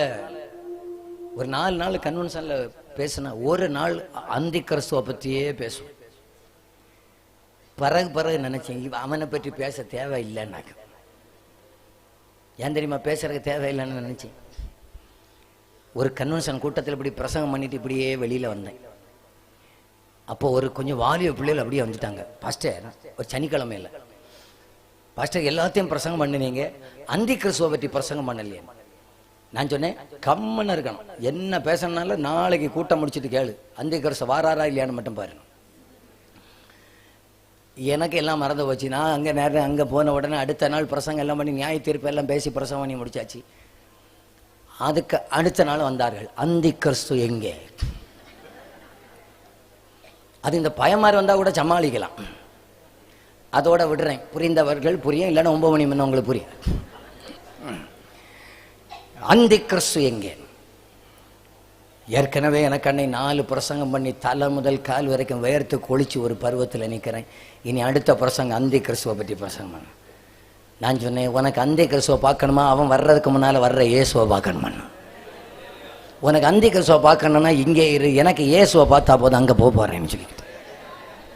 ஒரு 4 நாள் கன்வென்ஷன்ல பேசின ஒரு நாள் அந்தி கிறிஸ்துவ பத்தியே பேசுவோம். பிறகு நினைச்சேன் அவனை பற்றி பேச தேவையில்லைன்னாக்க. ஏன் தெரியுமா பேசுறதுக்கு தேவையில்லைன்னு நினைச்சேன். ஒரு கன்வென்ஷன் கூட்டத்தில் இப்படி பிரசங்கம் பண்ணிட்டு இப்படியே வெளியில வந்தேன். அப்போ ஒரு கொஞ்சம் வாலிப பிள்ளைகள் அப்படியே வந்துட்டாங்க. பாஸ்டர், ஒரு சனிக்கிழமையில பாஸ்டர் எல்லாத்தையும் பிரசங்கம் பண்ணினீங்க, அந்தி கிறிஸ்துவ பற்றி பிரசங்கம் பண்ணலையே. நான் சொன்னேன் கம்மன்னு இருக்கணும். என்ன பேசணும்னாலும் நாளைக்கு கூட்டம் முடிச்சுட்டு கேளு, அந்தி கிறிஸ்துவ வாராரா இல்லையான்னு மட்டும் பாருங்க. எனக்கு எல்லாம் மறந்து போச்சு. நான் அங்கே போன உடனே அடுத்த நாள் பிரசங்கம் எல்லாம் பண்ணி நியாய தீர்ப்பு எல்லாம் பேசி பிரசங்கம் பண்ணி முடிச்சாச்சு. அதுக்கு அடுத்த நாள் வந்தார்கள், அந்தி கிறிஸ்து எங்கே? அது இந்த பயமாரி வந்தால் கூட சமாளிக்கலாம், அதோட விடுறேன். புரிந்தவர்கள் புரியும், இல்லைன்னா 9 மணி முன்ன உங்களுக்கு புரியும். அந்தி கிறிஸ்து எங்கே? ஏற்கனவே எனக்கு அன்னை 4 பிரசங்கம் பண்ணி தலை முதல் கால் வரைக்கும் வேர்த்து கொளிச்சு ஒரு பருவத்தில் நிற்கிறேன். இனி அடுத்த பிரசங்கம் அந்தி கிறிஸ்துவை பற்றி பிரசங்கம் பண்ண. நான் சொன்னேன், உனக்கு அந்தி கிறிஸ்துவை பார்க்கணுமா, அவன் வர்றதுக்கு முன்னால் வர்ற இயேசுவை பார்க்கணுமா? உனக்கு அந்தி கிறிஸ்துவை பார்க்கணும்னா இங்கே இரு, எனக்கு இயேசுவை பார்த்தா போதும், அங்கே போக போகிறேன்னு சொல்லிக்கிட்டு.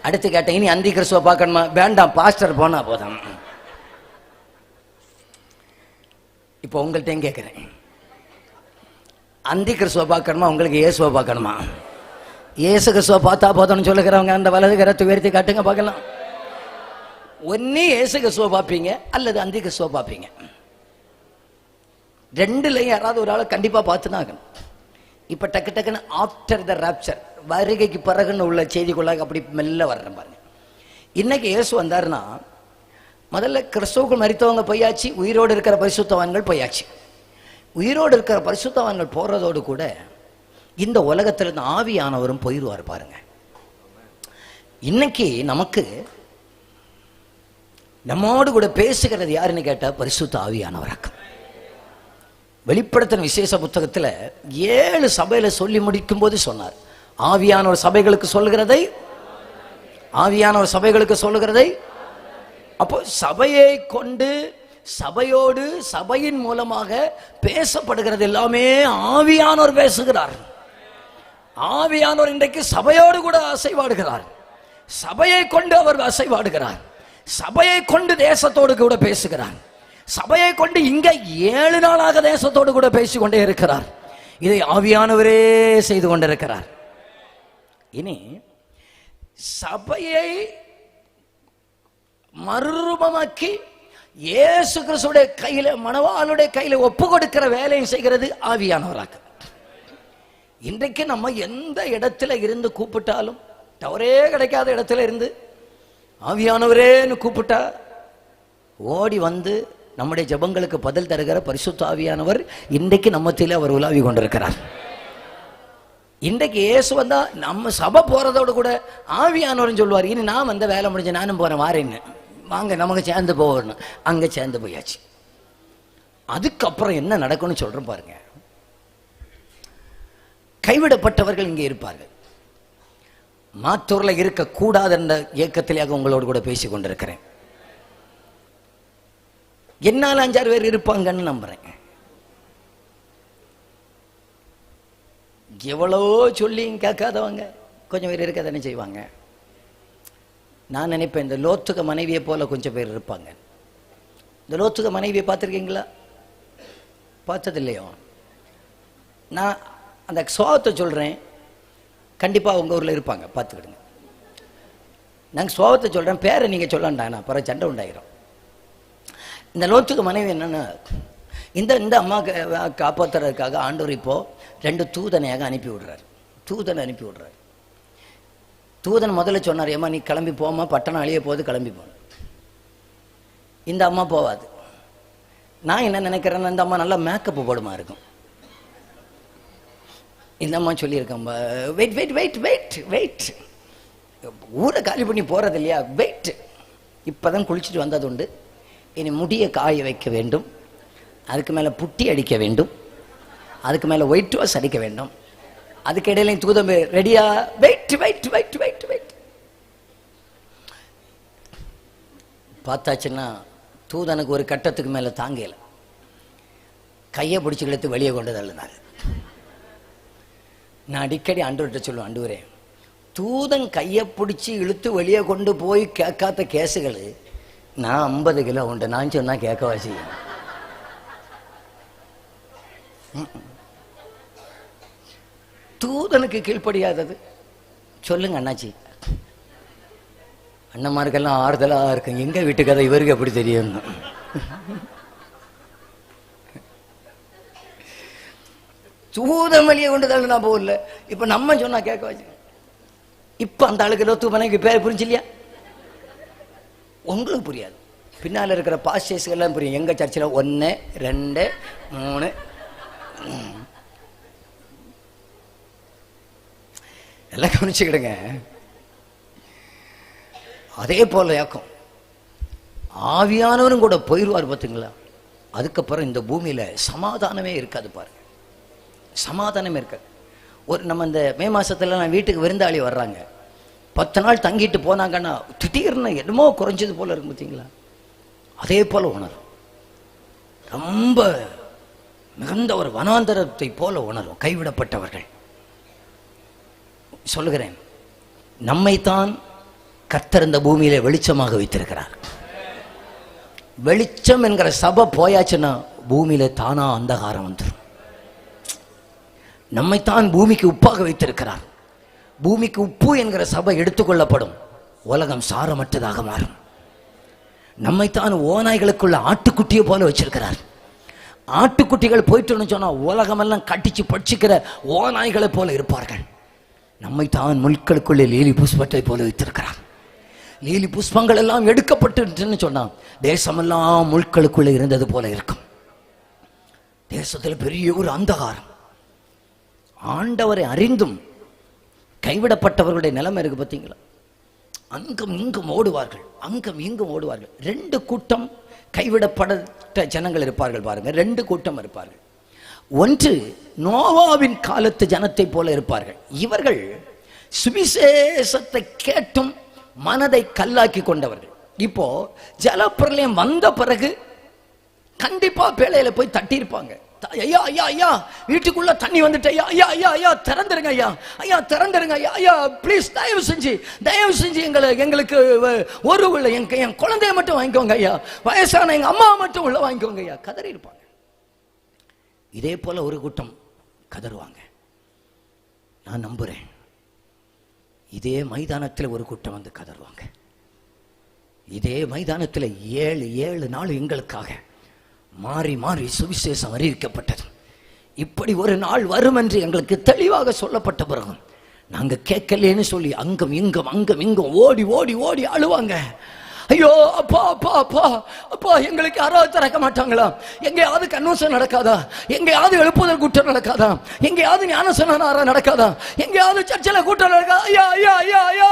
அடுத்து கேட்டேன், இனி அந்தி கிறிஸ்துவை பார்க்கணுமா? வேண்டாம், பாஸ்டர் போனா போதும். இப்போ உங்கள்கிட்டையும் கேட்குறேன், அந்தி கிறிஸ்துவை பார்க்கணுமா, உங்களுக்கு இயேசுவை பார்க்கணுமா? இயேசு கிறிஸ்துவை பார்த்தா போதும்னு சொல்லுகிறவங்க அந்த வலது கரத்தை உயர்த்தி காட்டுங்க பார்க்கலாம். ஒன்னே இயேசு கிறிஸ்துவை பார்ப்பீங்க அல்லது அந்தி கிறிஸ்துவை பார்ப்பீங்க. ரெண்டுலையும் யாராவது ஒரு ஆளை கண்டிப்பாக பார்த்துதான் ஆகணும். இப்போ டக்குன்னு ஆஃப்டர் த ராப்சர், வருகைக்கு பிறகுன்னு உள்ள செய்திக்குள்ளாக அப்படி மெல்ல வர்றேன் பாருங்க. இன்னைக்கு இயேசு வந்தாருன்னா முதல்ல கிறிஸ்துவுக்குள் மரித்தவங்க போயாச்சு, உயிரோடு இருக்கிற பரிசுத்தவான்கள் போயாச்சு. உயிரோடு இருக்கிற பரிசுத்தவான்கள் போறதோடு கூட இந்த உலகத்திலிருந்து ஆவியானவரும் போயிடுவார் பாருங்க. இன்னைக்கு நமக்கு நம்மோடு கூட பேசுகிறது யாருன்னு கேட்டா பரிசுத்த ஆவியானவராக்கம். வெளிப்படுத்தின விசேஷ புத்தகத்துல 7 சபையில சொல்லி முடிக்கும் போது சொன்னார், ஆவியானவர் சபைகளுக்கு சொல்லுகிறதை, ஆவியானவர் சபைகளுக்கு சொல்லுகிறதை. அப்போ சபையை கொண்டு, சபையோடு, சபையின் மூலமாக பேசப்படுகிறது எல்லாமே ஆவியானவர் பேசுகிறார். ஆவியானவர் இன்றைக்கு சபையோடு கூட அசைவாடுகிறார். சபையை கொண்டு அவர் அசைவாடுகிறார். சபையை கொண்டு தேசத்தோடு கூட பேசுகிறார். சபையை கொண்டு இங்க 7 நாளாக தேசத்தோடு கூட பேசிக்கொண்டே இருக்கிறார். இதை ஆவியானவரே செய்து கொண்டிருக்கிறார். இனி சபையை மறுரூபமாக்கி இயேசு கிறிஸ்துடைய கையில, மணவாளனுடைய கையில ஒப்பு கொடுக்கிற வேலையை செய்கிறது ஆவியானவராக. இன்றைக்கு நம்ம எந்த இடத்துல இருந்து கூப்பிட்டாலும், டவரே கிடைக்காத இடத்துல இருந்து ஆவியானவரேன்னு கூப்பிட்டா ஓடி வந்து நம்முடைய ஜெபங்களுக்கு பதில் தருகிற பரிசுத்த ஆவியானவர் இன்றைக்கு நம்மத்திலே அவர் உலாவி கொண்டிருக்கிறார். இன்றைக்கு இயேசு வந்தா நம்ம சபை போறதோடு கூட ஆவியானவர்னு சொல்லுவார், இனி நான் வந்த வேலை முடிஞ்ச நானும் போறேன், வாரேன்னு வாங்க நமக்கு சேர்ந்து போகணும். அங்க சேர்ந்து போயாச்சு. அதுக்கப்புறம் என்ன நடக்கும்னு சொல்றேன் பாருங்க. கைவிடப்பட்டவர்கள் இங்கே இருப்பார்கள். மாத்தூர்ல இருக்கக்கூடாது என்ற இயக்கத்திலேயே உங்களோடு கூட பேசிக் கொண்டிருக்கிறேன். என்னால் 5-6 பேர் இருப்பாங்கன்னு நம்புறேன். எவ்வளோ சொல்லியும் கேட்காதவங்க கொஞ்சம் பேர் இருக்க தானே செய்வாங்க. நான் நினைப்பேன் இந்த லோத்துக மனைவியை போல கொஞ்சம் பேர் இருப்பாங்க. இந்த லோத்துக மனைவியை பார்த்துருக்கீங்களா? பார்த்தது இல்லையோ? நான் அந்த சுவாபத்தை சொல்கிறேன், கண்டிப்பாக உங்கள் ஊரில் இருப்பாங்க, பார்த்துக்கிடுங்க. நாங்கள் சுவாபத்தை சொல்கிறேன், பேரை நீங்கள் சொல்லண்டாண்ணா, பிறகு சண்டை உண்டாயிரும். இந்த லோத்துக்கு மனைவி என்னென்னா, இந்த அம்மாவுக்கு காப்பாற்றுறதுக்காக ஆண்டவர் இப்போது 2 தூதனையாக அனுப்பி விடுறாரு. அனுப்பி விடுறாரு. தூதன் முதல்ல சொன்னார், ஏம்மா நீ கிளம்பி போமா, பட்டணம் அழிய போது கிளம்பி போன. இந்த அம்மா போவாது. நான் என்ன நினைக்கிறேன்னா, இந்த அம்மா நல்லா மேக்கப் போடுமா இருக்கும். இந்த அம்மா சொல்லியிருக்கேன், wait wait wait wait wait, ஊரை காலி பண்ணி போகிறது இல்லையா, வெயிட், இப்போ தான் குளிச்சுட்டு வந்தது உண்டு, இனி முடியை காய வைக்க வேண்டும், அதுக்கு மேலே புட்டி அடிக்க வேண்டும், அதுக்கு மேலே ஒயிட் வாஷ் அடிக்க வேண்டும், அதுக்கு இடையில தூதம் ரெடியா, wait wait wait wait wait. பார்த்தாச்சுன்னா தூதனுக்கு ஒரு கட்டத்துக்கு மேலே தாங்கல, கையை பிடிச்சி இழுத்து வெளியே கொண்டு தள்ளினார். நான் அடிக்கடி ஆண்டவர்கிட்ட சொல்லுவேன், ஆண்டவரே தூதன் கையை பிடிச்சி இழுத்து வெளியே கொண்டு போய் கேட்காத கேஸுகள் நான் 50 கிலோ உண்டு, நான் சொன்னா கேட்கவா செய்ய. தூதனுக்கு கீழ்ப்படியாதது சொல்லுங்க அண்ணாச்சி. அண்ணன்மாருக்கெல்லாம் ஆறுதலாக இருக்குங்க, எங்க வீட்டு கதை இவருக்கு எப்படி தெரியும். தூதன் வெளியே கொண்டு தள்ளு நான் போகல. இப்ப நம்ம சொன்னா கேட்க வச்சு, இப்ப அந்த ஆளுக்கு லோத்து மனைக்கு பேர் புரிஞ்சு இல்லையா? உங்களுக்கு புரியாது, பின்னால் இருக்கிற பாஸ்டர்ஸ்க்கு எல்லாம் புரியும். எங்க சர்ச்சில் 1 2 3 எல்லாம் கவனிச்சுக்கிடுங்க. அதே போல யாக்கும் ஆவியானவரும் கூட போயிடுவார் பார்த்தீங்களா? அதுக்கப்புறம் இந்த பூமியில சமாதானமே இருக்காது பாருங்க, சமாதானமே இருக்காது. நம்ம இந்த மே மாசத்துல வீட்டுக்கு விருந்தாளி வர்றாங்க, 10 நாள் தங்கிட்டு போனாங்கன்னா திடீர்னு என்னமோ குறைஞ்சது போல இருக்கு பார்த்தீங்களா? அதே போல உணரும், ரொம்ப மிகுந்த ஒரு வனாந்தரத்தை போல உணரும் கைவிடப்பட்டவர்கள். சொல்லுகிறேன், நம்மைத்தான் கர்த்தர் இந்த பூமியில வெளிச்சமாக வைத்திருக்கிறார். வெளிச்சம் என்கிற சபை போயாச்சுன்னா பூமியில தானா அந்தகாரம் வந்துடும். நம்மைத்தான் பூமிக்கு உப்பாக வைத்திருக்கிறார். பூமிக்கு உப்பு என்கிற சபை எடுத்துக்கொள்ளப்படும், உலகம் சாரமற்றதாக மாறும். நம்மைத்தான் ஓநாய்களுக்குள்ள ஆட்டுக்குட்டியை போல வச்சிருக்கிறார். ஆட்டுக்குட்டிகள் போயிட்டு சொன்னா உலகமெல்லாம் கட்டிச்சு பட்சிக்கிற ஓநாய்களை போல இருப்பார்கள். நம்மைத்தான் முட்களுக்குள்ளே லீலி புஷ்பத்தை போல வைத்திருக்கிறார். லீலி புஷ்பங்கள் எல்லாம் எடுக்கப்பட்டு சொன்னா தேசமெல்லாம் முட்களுக்குள்ளே இருந்தது போல இருக்கும். தேசத்தில் பெரிய ஒரு அந்தகாரம். ஆண்டவரை அறிந்தும் கைவிடப்பட்டவர்களுடைய நிலைமை இருக்கு பார்த்தீங்களா? அங்கும் இங்கும் ஓடுவார்கள், அங்கும் இங்கும் ஓடுவார்கள். 2 கூட்டம் கைவிடப்பட்ட ஜனங்கள் இருப்பார்கள் பாருங்க. 2 கூட்டம் இருப்பார்கள். ஒன்று நோவாவின் காலத்து ஜனத்தை போல இருப்பார்கள். இவர்கள் சுவிசேஷத்தை கேட்டும் மனதை கல்லாக்கி கொண்டவர்கள். இப்போ ஜலப்பிரளயம் வந்த பிறகு கண்டிப்பா பேழையில போய் தட்டி இருப்பாங்க. ஐயா ஐயா ஐயா வீட்டுக்குள்ள தண்ணி வந்துட்டு, ஐயா ஐயா ஐயா ஐயா திறந்துருங்க, ஐயா ஐயா திறந்துருங்க, ஐயா ஐயா ப்ளீஸ் தயவு செஞ்சு எங்களுக்கு ஒரு உள்ள என் குழந்தைய மட்டும் வாங்கிக்கோங்க ஐயா, வயசான எங்க அம்மா மட்டும் உள்ள வாங்கிக்கோங்க ஐயா, கதறி இருப்பாங்க. இதே போல ஒரு கூட்டம் கதறுவாங்க. நான் நம்புறேன் இதே மைதானத்தில் ஒரு கூட்டம் வந்து கதறுவாங்க. இதே மைதானத்தில் 7 நாள் எங்களுக்காக மாறி மாறி சுவிசேஷம் அறிவிக்கப்பட்டது. இப்படி ஒரு நாள் வரும் என்று எங்களுக்கு தெளிவாக சொல்லப்பட்ட பிறகும் நாங்க கேட்கலேன்னு சொல்லி அங்கும் இங்கும் ஓடி ஓடி ஓடி அழுவாங்க. ஐயோ அப்பா அப்பா அப்பா அப்பா, எங்களுக்கு யாராவது திறக்க மாட்டாங்களா? எங்கேயாவது கன்வென்ஷன் நடக்காதா? எங்கேயாவது எழுப்புதல் கூட்டம் நடக்காதா? எங்கேயாவது ஞானஸ்நானம் நடக்காதா? எங்கேயாவது சர்ச்சில் கூட்டம் நடக்காதா? ஐயா ஐயா ஐயா ஐயா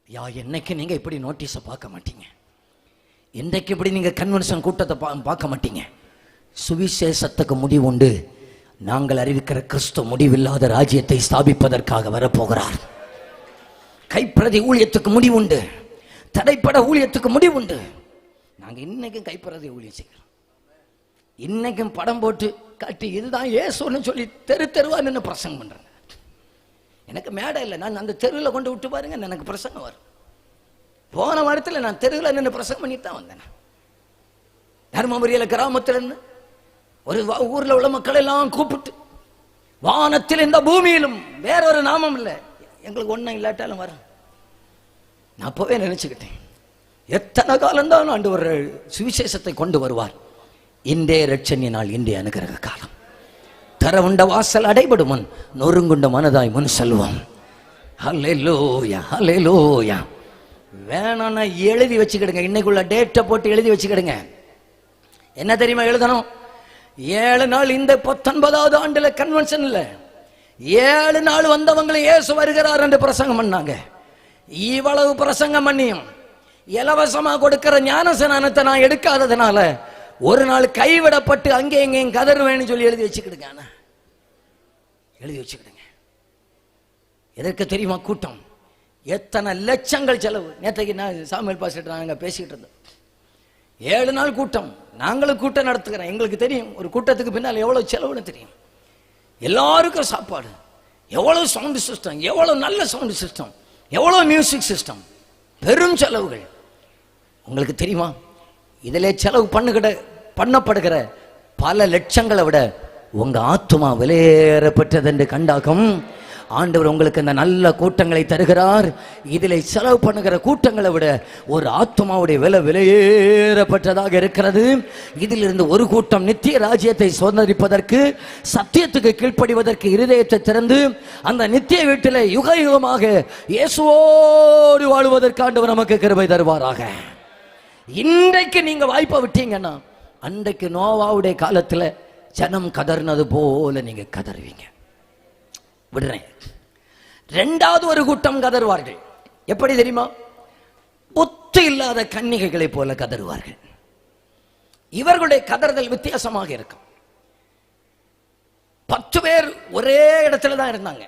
யா, என்னைக்கு நீங்க இப்படி நோட்டீஸை பார்க்க மாட்டீங்க, என்றைக்கு இப்படி நீங்க கன்வென்ஷன் கூட்டத்தை பார்க்க மாட்டீங்க. சுவிசேஷத்துக்கு முடிவு உண்டு. நாங்கள் அறிவிக்கிற கிறிஸ்து முடிவில்லாத ராஜ்யத்தை ஸ்தாபிப்பதற்காக வரப்போகிறார். கைப்பிரதி ஊழியத்துக்கு முடிவுண்டு. தடைப்பட ஊழியத்துக்கு முடிவுண்டு. நாங்க இன்னைக்கும் கைப்பறதை ஊழியம் செய்கிறோம். இன்னைக்கும் படம் போட்டு காட்டி இதுதான் ஏசுன்னு சொல்லி தெருவா நின்று பிரசங்கம் பண்றேன். எனக்கு மேடை இல்லை, நான் அந்த தெருவில் கொண்டு விட்டு பாருங்க, எனக்கு பிரசங்கம் வரும். போன வாரத்தில் நான் தெருவில் நின்று பிரசங்கம் பண்ணிட்டு தான் வந்தேன். தர்மபுரியில கிராமத்தில் இருந்து ஒரு ஊர்ல உள்ள மக்கள் எல்லாம் கூப்பிட்டு, வானத்தில் இந்த பூமியிலும் வேறொரு நாமம் இல்லை, எங்களுக்கு ஒன்றும் இல்லாட்டாலும் வரும். நான் அப்பவே நினைச்சுக்கிட்டேன், எத்தனை காலம்தான் ஆண்டவர் சுவிசேஷத்தை கொண்டு வருவார். இன்றே ரட்சணியினால் இன்றே அனுகிரக காலம். தர உண்ட வாசல் அடைபடும் முன் நொறுங்குண்ட மனதாய் முன் செல்வோம். ஹல்லேலூயா, ஹல்லேலூயா. வேணும்னா எழுதி வச்சுக்கிடுங்க, இன்னைக்குள்ள டேட்டை போட்டு எழுதி வச்சுக்கிடுங்க. என்ன தெரியுமா எழுதணும்? 7 நாள் இந்த 19வது ஆண்டுல கன்வென்ஷன் இல்ல, 7 நாள் வந்தவங்களை இயேசு வருகிறார் என்று பிரசங்கம் பண்ணாங்க. இவ்வளவு பிரசங்கம் பண்ணியும் இலவசமா கொடுக்கிற ஞானஸ்நானத்தை நான் எடுக்காததுனால ஒரு நாள் கைவிடப்பட்டு அங்கே எங்கேயும் கதறுவேன்னு சொல்லி எழுதி வச்சுக்கிடுங்க. எழுதி வச்சுக்கிடுங்க. எதற்கு தெரியுமா? கூட்டம் எத்தனை லட்சங்கள் செலவு. நேற்றைக்கு நான் சாமுவேல் பாஸ்டர் நாங்கள் பேசிக்கிட்டு இருந்தோம். 7 நாள் கூட்டம், நாங்களும் கூட்டம் நடத்துக்கிறோம். எங்களுக்கு தெரியும் ஒரு கூட்டத்துக்கு பின்னால் எவ்வளவு செலவுன்னு தெரியும். எல்லாருக்கும் சாப்பாடு, எவ்வளவு சவுண்ட் சிஸ்டம், எவ்வளவு நல்ல சவுண்ட் சிஸ்டம், எவ்வளவு மியூசிக் சிஸ்டம், பெரும் செலவுகள். உங்களுக்கு தெரியுமா? இதிலே செலவு பண்ணப்படுகிற பல லட்சங்களை விட உங்க ஆத்துமா விலையேறப்பட்டது என்று கண்டாகும். ஆண்டவர் உங்களுக்கு இந்த நல்ல கூட்டங்களை தருகிறார். இதில் செலவு பண்ணுகிற கூட்டங்களை விட ஒரு ஆத்மாவுடைய விலை விலையேறப்பட்டதாக இருக்கிறது. இதிலிருந்து ஒரு கூட்டம் நித்திய ராஜ்யத்தை சுதந்திரிப்பதற்கு, சத்தியத்துக்கு கீழ்ப்படிவதற்கு இருதயத்தை திறந்து அந்த நித்திய வீட்டில் யுக யுகமாக இயேசுவோடு வாழ்வதற்கு ஆண்டவர் நமக்கு கிருபை தருவாராக. இன்றைக்கு நீங்க வாய்ப்பை விட்டீங்கன்னா அன்றைக்கு நோவாவுடைய காலத்தில் ஜனம் கதறினது போல நீங்க கதறுவீங்க. விடுறேன். 2வது ஒரு கூட்டம் கதறுவார்கள். எப்படி தெரியுமா? ஒத்து இல்லாத கன்னிகைகளை போல கதறுவார்கள். இவர்களுடைய கதறுதல் வித்தியாசமாக இருக்கும். 10 பேர் ஒரே இடத்துல தான் இருந்தாங்க.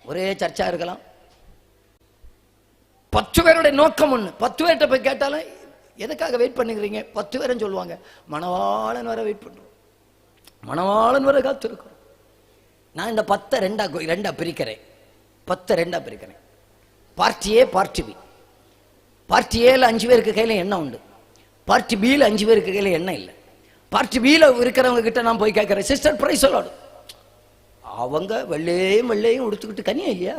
ஒரே சர்ச்சா இருக்கலாம். 10 பேருடைய நோக்கம் ஒண்ணு. 10 பேர்கிட்ட போய் கேட்டாலும் எதுக்காக வெயிட் பண்ணுகிறீங்க? 10 பேரும் சொல்லுவாங்க, மணவாளன் வர வெயிட் பண்றோம், மணவாளன் வர காத்திருக்கிறோம். நான் இந்த 10 ரெண்டா பிரிக்கிறேன். 10 ரெண்டா பிரிக்கிறேன். பார்ட்டி ஏ, பார்ட்டி பி. பார்ட்டி ஏல 5 பேருக்கு கையில எண்ணெய் உண்டு, பார்ட்டி பியில் 5 பேருக்கு கையில எண்ணெய் இல்லை. பார்ட்டி பியில் இருக்கிறவங்க கிட்ட நான் போய் கேட்கிறேன், சிஸ்டர் பிரைஸ் சொல்லாடு. அவங்க வெள்ளையும் உடுத்துக்கிட்டு கனியா இல்லையா?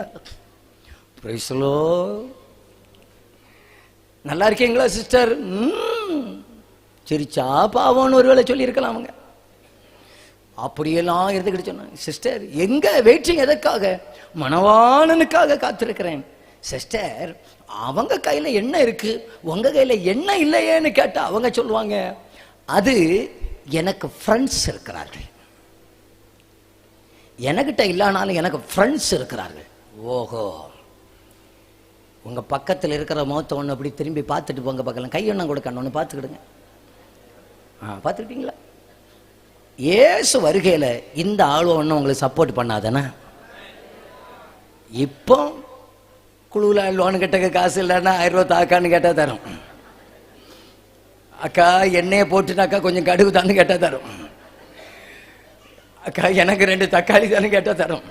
பிரைஸ்லோ, நல்லா இருக்கீங்களா சிஸ்டர்? சிரிச்சா பாவம்னு ஒருவேளை சொல்லி இருக்கலாம். அவங்க அப்படியெல்லாம் இருந்துக்கிட்டு சொன்னாங்க, சிஸ்டர் எங்க வெயிட்டிங் எதற்காக? மணவாளனுக்காக காத்திருக்கிறேன். சிஸ்டர் அவங்க கையில என்ன இருக்கு, உங்க கையில என்ன இல்லையேன்னு கேட்டா அவங்க சொல்லுவாங்க, அது எனக்கு ஃப்ரெண்ட்ஸ் இருக்கிறார்கள், எனக்கிட்ட இல்லானாலும் எனக்கு ஃப்ரெண்ட்ஸ் இருக்கிறார்கள். ஓஹோ, உங்க பக்கத்தில் இருக்கிற முகத்தை ஒன்று அப்படி திரும்பி பார்த்துட்டு போங்க, பக்கம் கையொன்னும் கொடுக்கணும், ஒன்று பார்த்துக்கிடுங்க. பார்த்துக்கிட்டீங்களா? ஏசு வருகையில இந்த ஆளு ஒன்றும் உங்களுக்கு சப்போர்ட் பண்ணாதானே? இப்போ குழுவில் லோனு கட்டக்க காசு இல்லைன்னா 1000 ரூபா தாக்கான்னு கேட்டா தரும். அக்கா எண்ணெயை போட்டுனாக்கா கொஞ்சம் கடுகு தான்னு கேட்டா தரும். அக்கா எனக்கு 2 தக்காளி தானு கேட்டா தரும்.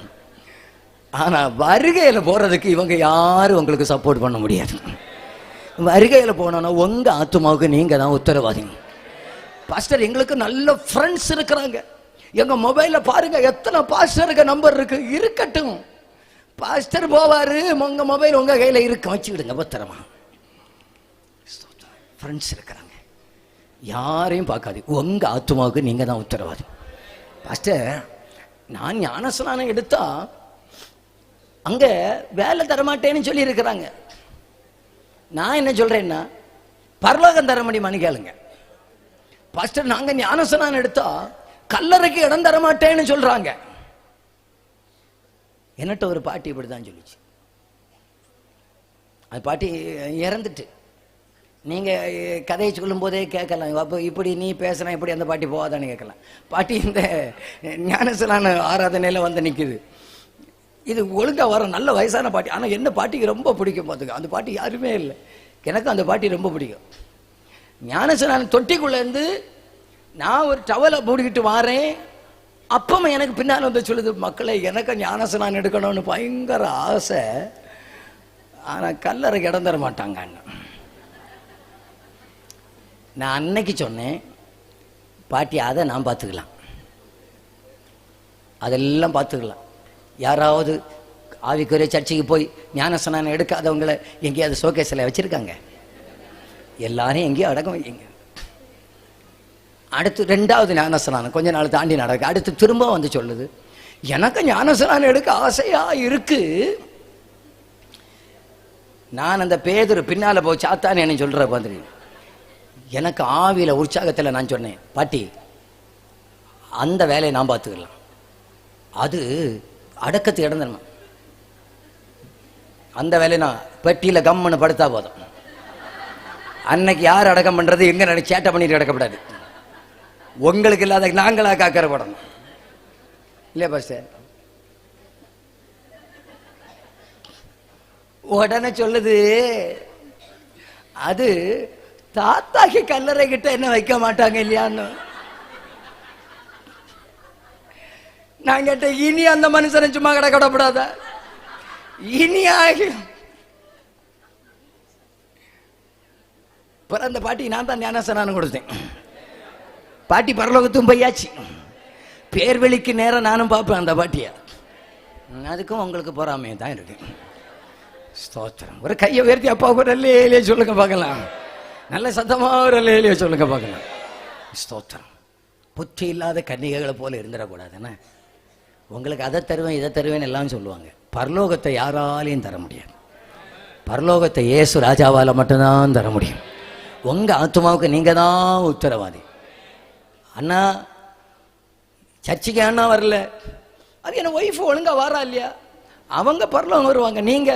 ஆனா வருகையில போறதுக்கு இவங்க யாரும் உங்களுக்கு சப்போர்ட் பண்ண முடியாது. வருகையில போனோம்னா உங்க ஆத்துமாவுக்கு நீங்க தான் உத்தரவாதிங்க. பாஸ்டர் எங்களுக்கு நல்ல ஃப்ரெண்ட்ஸ் இருக்கிறாங்க, எங்க மொபைல்ல பாருங்க எத்தனை பாஸ்டருக்கு நம்பர் இருக்கு. இருக்கட்டும், பாஸ்டர் போவாரு, உங்க மொபைல் உங்க கையில இருக்கு, வச்சுக்கிடுங்க பத்திரமா. ஃப்ரெண்ட்ஸ் இருக்கிறாங்க, யாரையும் பார்க்காது, உங்க ஆத்துமாவுக்கு நீங்க தான் உத்தரவாதி. பாஸ்டர் நான் ஞானஸ்நானம் எடுத்தா அங்க வேலை தரமாட்டேன்னு சொல்லி இருக்கிறாங்க. நான் என்ன சொல்றேன்னா பரலோகம் தர முடியுமான்னு கேளுங்க. பாஸ்டர் நாங்க ஞானஸ்நானம் எடுத்தா கல்லறைக்கு இடம் தர மாட்டேன்னு சொல்றாங்க. என்னட்ட ஒரு பாட்டி இப்படிதான் சொல்லிச்சு. அது பாட்டி இறந்துட்டு, நீங்க கதையை சொல்லும் போதே கேட்கலாம், அப்போ இப்படி நீ பேசுனா இப்படி அந்த பாட்டி போகாதான்னு கேட்கலாம். பாட்டி இந்த ஞானஸ்நான ஆராதனையில வந்து நிக்குது. இது ஒழுங்கா வர நல்ல வயசான பாட்டி. ஆனா என்ன பாட்டிக்கு ரொம்ப பிடிக்கும் பார்த்துக்க, அந்த பாட்டி யாருமே இல்லை. எனக்கு அந்த பாட்டி ரொம்ப பிடிக்கும். ஞானஸ்நானம் தொட்டிக்குள்ளேருந்து நான் ஒரு டவலை மூடிக்கிட்டு வாரேன். அப்பவும் எனக்கு பின்னால் வந்து சொல்லுது, மக்களை எனக்கு ஞானஸ்நானம் எடுக்கணும்னு பயங்கர ஆசை, ஆனால் கல்லறைக்கு இடம் தர மாட்டாங்க. நான் அன்னைக்கு சொன்னேன், பாட்டி அதை நான் பார்த்துக்கலாம், அதெல்லாம் பார்த்துக்கலாம். யாராவது ஆவிக்குரிய சர்ச்சைக்கு போய் ஞானஸ்நானம் எடுக்காதவங்களை எங்கேயாவது ஷோகேஸில் வச்சுருக்காங்க? எல்லாரையும் எங்கேயோ அடக்கம் வைங்க. அடுத்து 2வது ஞானஸ்நானம் கொஞ்ச நாள் தாண்டி நடக்கு. அடுத்து திரும்ப வந்து சொல்லுது, எனக்கு ஞானஸ்நானம் எடுக்க ஆசையா இருக்கு. நான் அந்த பேதுரு பின்னால போய் சாத்தான்னு என்ன சொல்ற மாதிரி எனக்கு ஆவியில உற்சாகத்தில் நான் சொன்னேன், பாட்டி அந்த வேலையை நான் பார்த்துக்கலாம், அது அடக்கத்துக்கு இடம் தரணும், அந்த வேலையை நான் பெட்டியில கம்முன்னு படுத்தா போதும். அன்னைக்கு யார் அடக்கம் பண்றது, எங்க சேட்டை பண்ணிட்டு அடக்கப்படாது, உங்களுக்கு இல்லாத நாங்களா காக்கறப்படணும் இல்லையா பாஸ்டர்? உடனே சொல்லுது, அது தாத்தாக்கு கல்லறை கிட்ட என்ன வைக்க மாட்டாங்க இல்லையான்னு. நான் கேட்டேன், இனி அந்த மனுஷனை சும்மா கடப்படாத, இனி ஆகி அந்த பாட்டி நான் தான் ஞானஸ்நானம் கொடுத்தேன். பாட்டி பரலோகத்தும் போயாச்சு. பேர்வெளிக்கு நேரம் நானும் பார்ப்பேன் அந்த பாட்டியை. அதுக்கும் உங்களுக்கு பொறாமையே தான் இருக்கு. ஸ்தோத்திரம். ஒரு கையை உயர்த்தி அப்பா கூட லேலியே சொல்லுங்க பார்க்கலாம், நல்ல சத்தமா ஒரு லேலியே சொல்லுங்க பார்க்கலாம். ஸ்தோத்திரம். புத்தி இல்லாத கன்னிகைகளை போல இருந்துடக்கூடாதுன்னா, உங்களுக்கு அதை தருவேன் இதை தருவேன் எல்லாம் சொல்லுவாங்க. பரலோகத்தை யாராலையும் தர முடியாது. பரலோகத்தை இயேசு ராஜாவால மட்டும்தான் தர முடியும். உங்க ஆத்மாவுக்கு நீங்க தான் உத்தரவாதி. அண்ணா சர்ச்சைக்கு அண்ணா வரல, அது என்ன ஒய்ஃப் ஒழுங்கா வாரா இல்லையா, அவங்க பரலோகம் வருவாங்க. நீங்க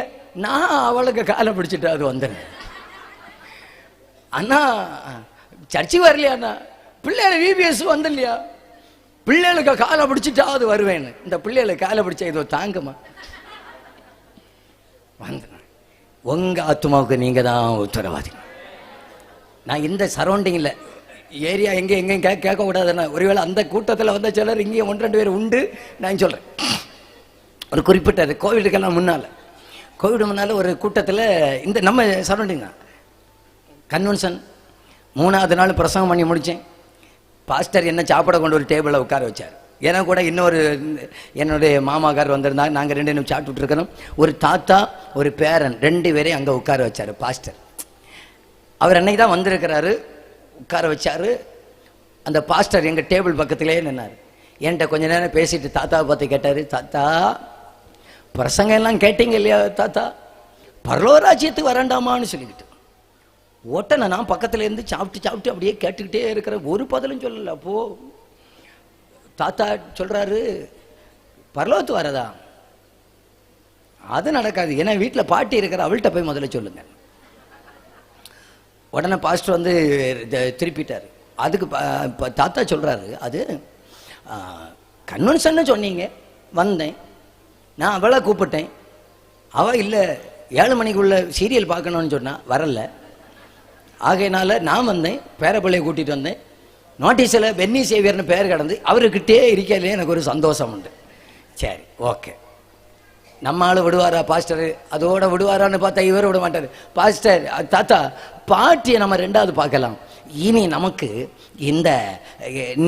நான் அவளுக்கு காலை பிடிச்சிட்டு அது வந்துடுங்க. அண்ணா சர்ச்சைக்கு வரலையா, அண்ணா பிள்ளைகள் விபிஎஸ் வந்து இல்லையா, பிள்ளைகளுக்கு காலை பிடிச்சிட்டா அது வருவேன்னு. இந்த பிள்ளைகளுக்கு காலை பிடிச்சா இதோ தாங்குமா வந்து. உங்க ஆத்மாவுக்கு நீங்க தான் உத்தரவாதி. நான் இந்த சரௌண்டிங்கில் ஏரியா எங்கேயும் கேட்கக்கூடாதுன்னா, ஒருவேளை அந்த கூட்டத்தில் வந்த சிலர் இங்கேயும் 1-2 பேர் உண்டு. நான் சொல்கிறேன், ஒரு குறிப்பிட்டது கோவிடுக்கெல்லாம் கோவிட் முன்னால் ஒரு கூட்டத்தில் இந்த நம்ம சரௌண்டிங் தான் கன்வென்ஷன் 3வது நாள் பிரசங்கம் பண்ணி முடித்தேன். பாஸ்டர் என்ன சாப்பிட கொண்டு ஒரு டேபிளில் உட்கார வச்சார். ஏன்னா கூட இன்னொரு என்னுடைய மாமாக்கார் வந்திருந்தாங்க. நாங்கள் 2 நிமிஷம் சாப்பிட்டுட்டு இருக்கிறோம். ஒரு தாத்தா ஒரு பேரன் 2 பேரையும் அங்கே உட்கார வச்சார் பாஸ்டர். அவர் அன்னைக்கு தான் வந்திருக்கிறாரு. உட்கார வச்சாரு. அந்த பாஸ்டர் எங்கள் டேபிள் பக்கத்திலேயே நின்னார். என்கிட்ட கொஞ்ச நேரம் பேசிட்டு தாத்தாவை பார்த்து கேட்டார், தாத்தா பிரசங்கம் எல்லாம் கேட்டீங்க இல்லையா தாத்தா, பரலோராஜ்யத்துக்கு வரண்டாமான்னு சொல்லிக்கிட்டு ஓட்டனை நான் பக்கத்துல இருந்து சாப்பிட்டு அப்படியே கேட்டுக்கிட்டே இருக்கிற, ஒரு பதிலும் சொல்லல. அப்போ தாத்தா சொல்றாரு, பரலோகத்து வரதா அது நடக்காது, ஏன்னா வீட்டில் பாட்டி இருக்கிற, அவள்கிட்ட போய் முதல்ல சொல்லுங்க. உடனே பாஸ்டர் வந்து திருப்பிட்டார். அதுக்கு தாத்தா சொல்றாரு, அது கன்வென்ஷன் சொன்னீங்க, வந்தேன், நான் அவளை கூப்பிட்டேன், அவள் இல்லை 7 மணிக்குள்ள சீரியல் பார்க்கணும்னு சொன்னா வரல, ஆகையினால நான் வந்தேன், பேரப்பிள்ளையை கூட்டிகிட்டு வந்தேன். நோட்டீஸில் பென்னி சேவியர்னு பேர் கிடந்து அவர்கிட்டே இருக்கலே எனக்கு ஒரு சந்தோஷம் உண்டு. சரி ஓகே, நம்ம ஆள் விடுவாரா பாஸ்டர், அதோட விடுவாரான்னு பார்த்தா இவர் விட மாட்டார். பாஸ்டர் தாத்தா பாட்டியை நம்ம 2வது பார்க்கலாம், இனி நமக்கு இந்த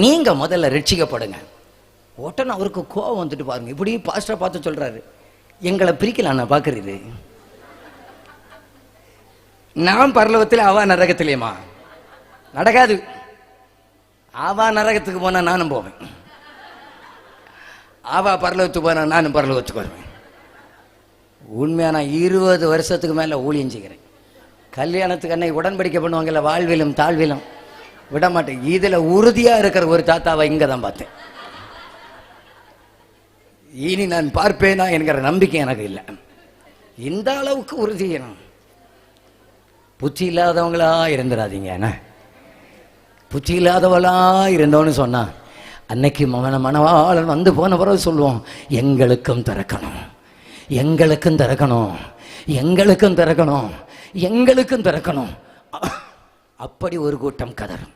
நீங்க முதல்ல ரட்சிக்கப்படுங்க. உடனே அவருக்கு கோவம் வந்துட்டு பாருங்க, இப்படி பாஸ்டரை பார்த்து சொல்றாரு, எங்களை பிரிக்கலாம் நான் பார்க்கறது, நான் பரலோகத்தில் அவா நரகத்திலேமா நடக்காது, அவா நரகத்துக்கு போனா நானும் போவேன், அவா பரலோகத்துக்கு போனா நானும் பரலோகத்துக்கு வருவேன். உண்மையா நான் 20 வருஷத்துக்கு மேல ஊழியம் செய்கிறேன். கல்யாணத்துக்கு அன்னைக்கு உடன்படிக்கை பண்ணுவாங்கல்ல, வாழ்விலும் தாழ்விலும் விட மாட்டேன். இதுல உறுதியா இருக்கிற ஒரு தாத்தாவை இங்க தான் பார்த்தேன். இனி நான் பார்ப்பேனா என்கிற நம்பிக்கை எனக்கு இல்லை. இந்த அளவுக்கு உறுதி. புத்தி இல்லாதவங்களா இருந்துடாதீங்க. புத்தி இல்லாதவளா இருந்தோன்னு சொன்னா அன்னைக்கு மணவாளன் வந்து போன பிறகு சொல்லுவோம், எங்களுக்கும் திறக்கணும், எங்களுக்கும் திறக்கணும், எங்களுக்கும் திறக்கணும், எங்களுக்கும் திறக்கணும். அப்படி ஒரு கூட்டம் கதறும்.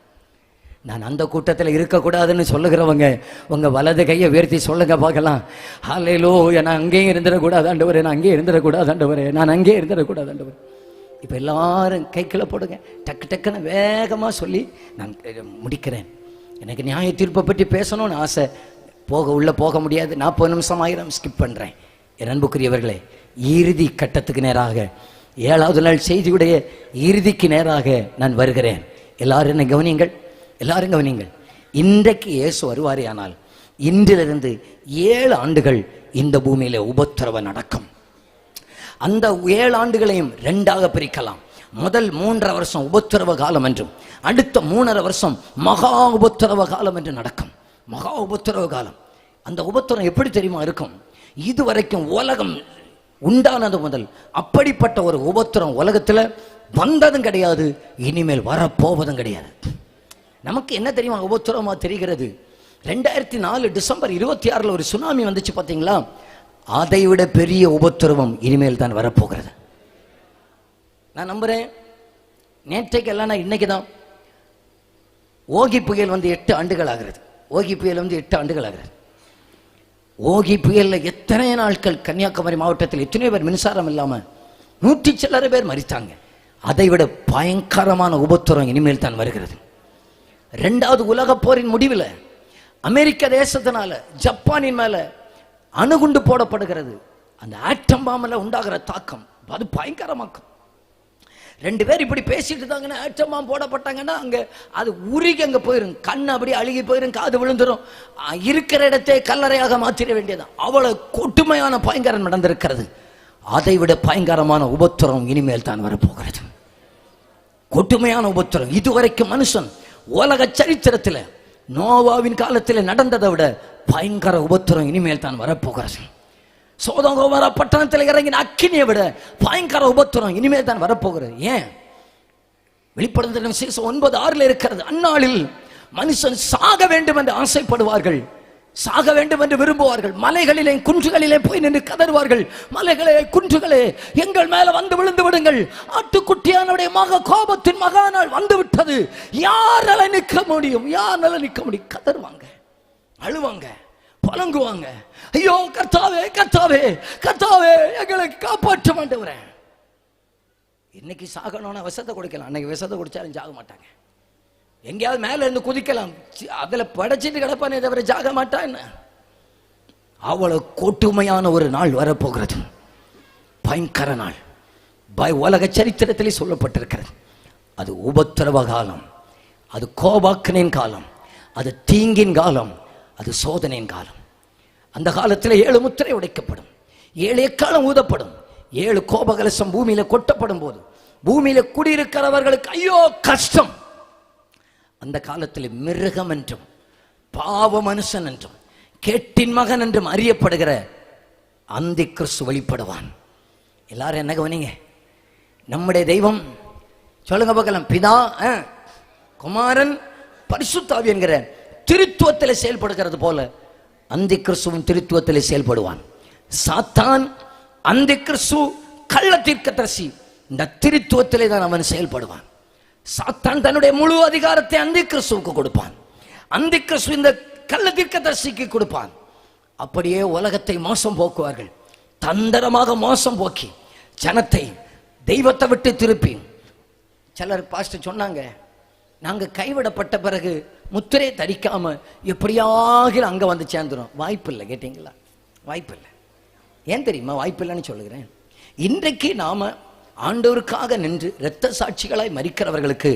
நான் அந்த கூட்டத்தில் இருக்கக்கூடாதுன்னு சொல்லுகிறவங்க உங்கள் வலது கையை உயர்த்தி சொல்லுங்க பார்க்கலாம். ஹல்லேலூயா. நான் அங்கேயும் இருந்துடக்கூடாது ஆண்டவரே, நான் அங்கேயே இருந்துடக்கூடாது ஆண்டவரே, நான் அங்கேயே இருந்துடக்கூடாது ஆண்டவரே. இப்போ எல்லாரும் கைக்குள்ளே போடுங்க. டக்கு டக்குன்னு வேகமாக சொல்லி நான் முடிக்கிறேன். எனக்கு நியாய தீர்ப்பை பற்றி பேசணும்னு ஆசை. உள்ளே போக முடியாது. 40 நிமிஷம் ஆயிரம் ஸ்கிப் பண்ணுறேன். என் அன்புக்குரியவர்களே, இறுதி கட்டத்துக்கு நேராக 7வது நாள் செய்தியுடைய இறுதிக்கு நேராக நான் வருகிறேன். எல்லாரும் என்ன கவனியுங்கள், எல்லாரும் கவனியுங்கள். இன்றைக்கு இயேசு வருவாரே ஆனால் இன்றிலிருந்து 7 ஆண்டுகள் இந்த பூமியில உபத்திரவம் நடக்கும். அந்த 7 ஆண்டுகளையும் 2ஆக பிரிக்கலாம். முதல் 3.5 வருஷம் உபத்திரவ காலம் என்றும், அடுத்த 3.5 வருஷம் மகா உபத்திரவ காலம் என்று நடக்கும். மகா உபத்திரவ காலம். அந்த உபத்திரம் எப்படி தெரியுமா இருக்கும்? இதுவரைக்கும் உலகம் உண்டானது முதல் அப்படிப்பட்ட ஒரு உபத்திரம் உலகத்தில் வந்ததும் கிடையாது, இனிமேல் வரப்போவதும் கிடையாது. நமக்கு என்ன தெரியுமா உபத்திரமா தெரிகிறது? 2004 டிசம்பர் 26 ஒரு சுனாமி வந்துச்சு பார்த்தீங்களா? அதை விட பெரிய உபத்திரவம் இனிமேல் தான் வரப்போகிறது. நான் நம்புறேன். நேற்றைக்கு எல்லாம் இன்னைக்கு தான் ஓகி புயல் வந்து 8 ஆண்டுகள் ஆகிறது. ஓகி புயல் வந்து 8 ஆண்டுகள் ஆகிறது. ஓகி புயலில் எத்தனை நாட்கள் கன்னியாகுமரி மாவட்டத்தில் எத்தனை பேர் மின்சாரம் இல்லாமல் 100 சில்லறை பேர் மரித்தாங்க. அதை விட பயங்கரமான உபத்திரம் இனிமேல் தான் வருகிறது. 2வது உலக போரின் முடிவில் அமெரிக்க தேசத்தினால ஜப்பானின் மேல அணுகுண்டு போடப்படுகிறது. அந்த ஆட்டம் பாம்பில் உண்டாகிற தாக்கம் அது பயங்கரமாக்கும். 2 பேர் இப்படி பேசிட்டு இருந்தாங்கன்னா, ஆட்டம் பாம்பு போடப்பட்டாங்கன்னா அங்க அது உருகி அங்க போயிரும், கண் அப்படி அழுகி போயிரும், காது விழுந்துரும், இருக்கிற இடத்தை கல்லறையாக மாற்றிட வேண்டியதான். அவ்வளவு கொடுமையான பயங்கரம் நடந்திருக்கிறது. அதை விட பயங்கரமான உபத்திரம் இனிமேல் தான் வரப்போகிறது. கொடுமையான உபத்திரம். இதுவரைக்கும் மனுஷன் உலக சரித்திரத்தில் நோவாவின் காலத்தில் நடந்ததை விட பயங்கர உபத்திரம் இனிமேல் தான் வரப்போகிறது. சோதோம் கோமோரா பட்டணத்தில் இறங்கின அக்கினியை விட பயங்கர உபத்திரம் இனிமேல் தான் வரப்போகிறது. ஏன்? வெளிப்படுத்தின விசேஷம் 9:6 இருக்கிறது. அந்நாளில் மனுஷன் சாக வேண்டும் என்று ஆசைப்படுவார்கள், சாக வேண்டும் என்று விரும்புவார்கள். மலைகளிலே குன்றுகளிலே போய் நின்று கதறுவார்கள், மலைகளே குன்றுகளே எங்கள் மேல வந்து விழுந்து விடுங்கள், ஆட்டுக்குட்டியானுடைய மக கோபத்தின் மகா நாள் வந்து விட்டது, யாரால நிற்க முடியும், யாரால நிற்க முடியும்? கதறுவாங்க, அழுவாங்க, புலங்குவாங்க. ஐயோ கர்த்தாவே கர்த்தாவே கர்த்தாவே எங்களை காப்பாற்ற மாட்டேவரே. இன்னைக்கு சாகணும்னா விஷத்தை குடிக்கலாம், அன்னைக்கு விஷத்தை குடிச்சாலும் சாக மாட்டாங்க. எங்கேயாவது மேல இருந்து குதிக்கலாம், அதுல படைச்சிட்டு கிடப்பானே தவிர சாக மாட்டான். அவ்வளவு கொடுமையான ஒரு நாள் வரப்போகிறது, பயங்கர நாள். உலக சரித்திரத்திலே சொல்லப்பட்டிருக்கிறது. அது உபத்திரவ காலம், அது கோபாக்கனின் காலம், அது தீங்கின் காலம், அது சோதனையின் காலம். அந்த காலத்தில் 7 முத்திரை உடைக்கப்படும், 7 எக்காலம் ஊதப்படும், 7 கோபகலசம் பூமியில கொட்டப்படும் போது பூமியில குடியிருக்கிறவர்களுக்கு ஐயோ கஷ்டம். அந்த காலத்தில் மிருகம் என்றும் பாவ மனுஷன் என்றும் கேட்டின் மகன் என்றும் அறியப்படுகிற அந்தி கிறிஸ்து வெளிப்படுவான். எல்லாரும் என்ன கவனிங்க, நம்முடைய தெய்வம் சொல்லுங்க பார்க்கலாம், பிதா குமாரன் பரிசுத்த ஆவி என்கிற திருத்துவத்தில் செயல்படுகிறது போல அந்தி கிறிஸ்துவின் திருத்துவத்தில் செயல்படுவான். சாத்தான் அந்தி கிறிஸ்து கள்ள தீர்க்கதரிசி, இந்த திருத்துவத்திலே தான் அவன் செயல்படுவான். சாத்தான் தன்னுடைய முழு அதிகாரத்தை அந்தி கிறிஸ்துவுக்கு கொடுப்பான், அந்தி கிறிஸ்து இந்த கள்ள தீர்க்கதரிசிக்கு கொடுப்பான். அப்படியே உலகத்தை மோசம் போக்குவார்கள். தந்திரமாக மோசம் போக்கி ஜனத்தை தெய்வத்தை விட்டு திருப்பி. சிலர் பாஸ்டர் சொன்னாங்க, நாங்க கைவிடப்பட்ட பிறகு முத்திரை தரிக்காம எப்படியாக அங்க வந்து சேர்ந்துடும். வாய்ப்பு இல்லை. கேட்டீங்களா? வாய்ப்பு இல்லை. ஏன் தெரியுமா வாய்ப்பு இல்லைன்னு சொல்லுகிறேன்? இன்றைக்கு நாம ஆண்டவருக்காக நின்று இரத்த சாட்சிகளாய் மரிக்கிறவர்களுக்கு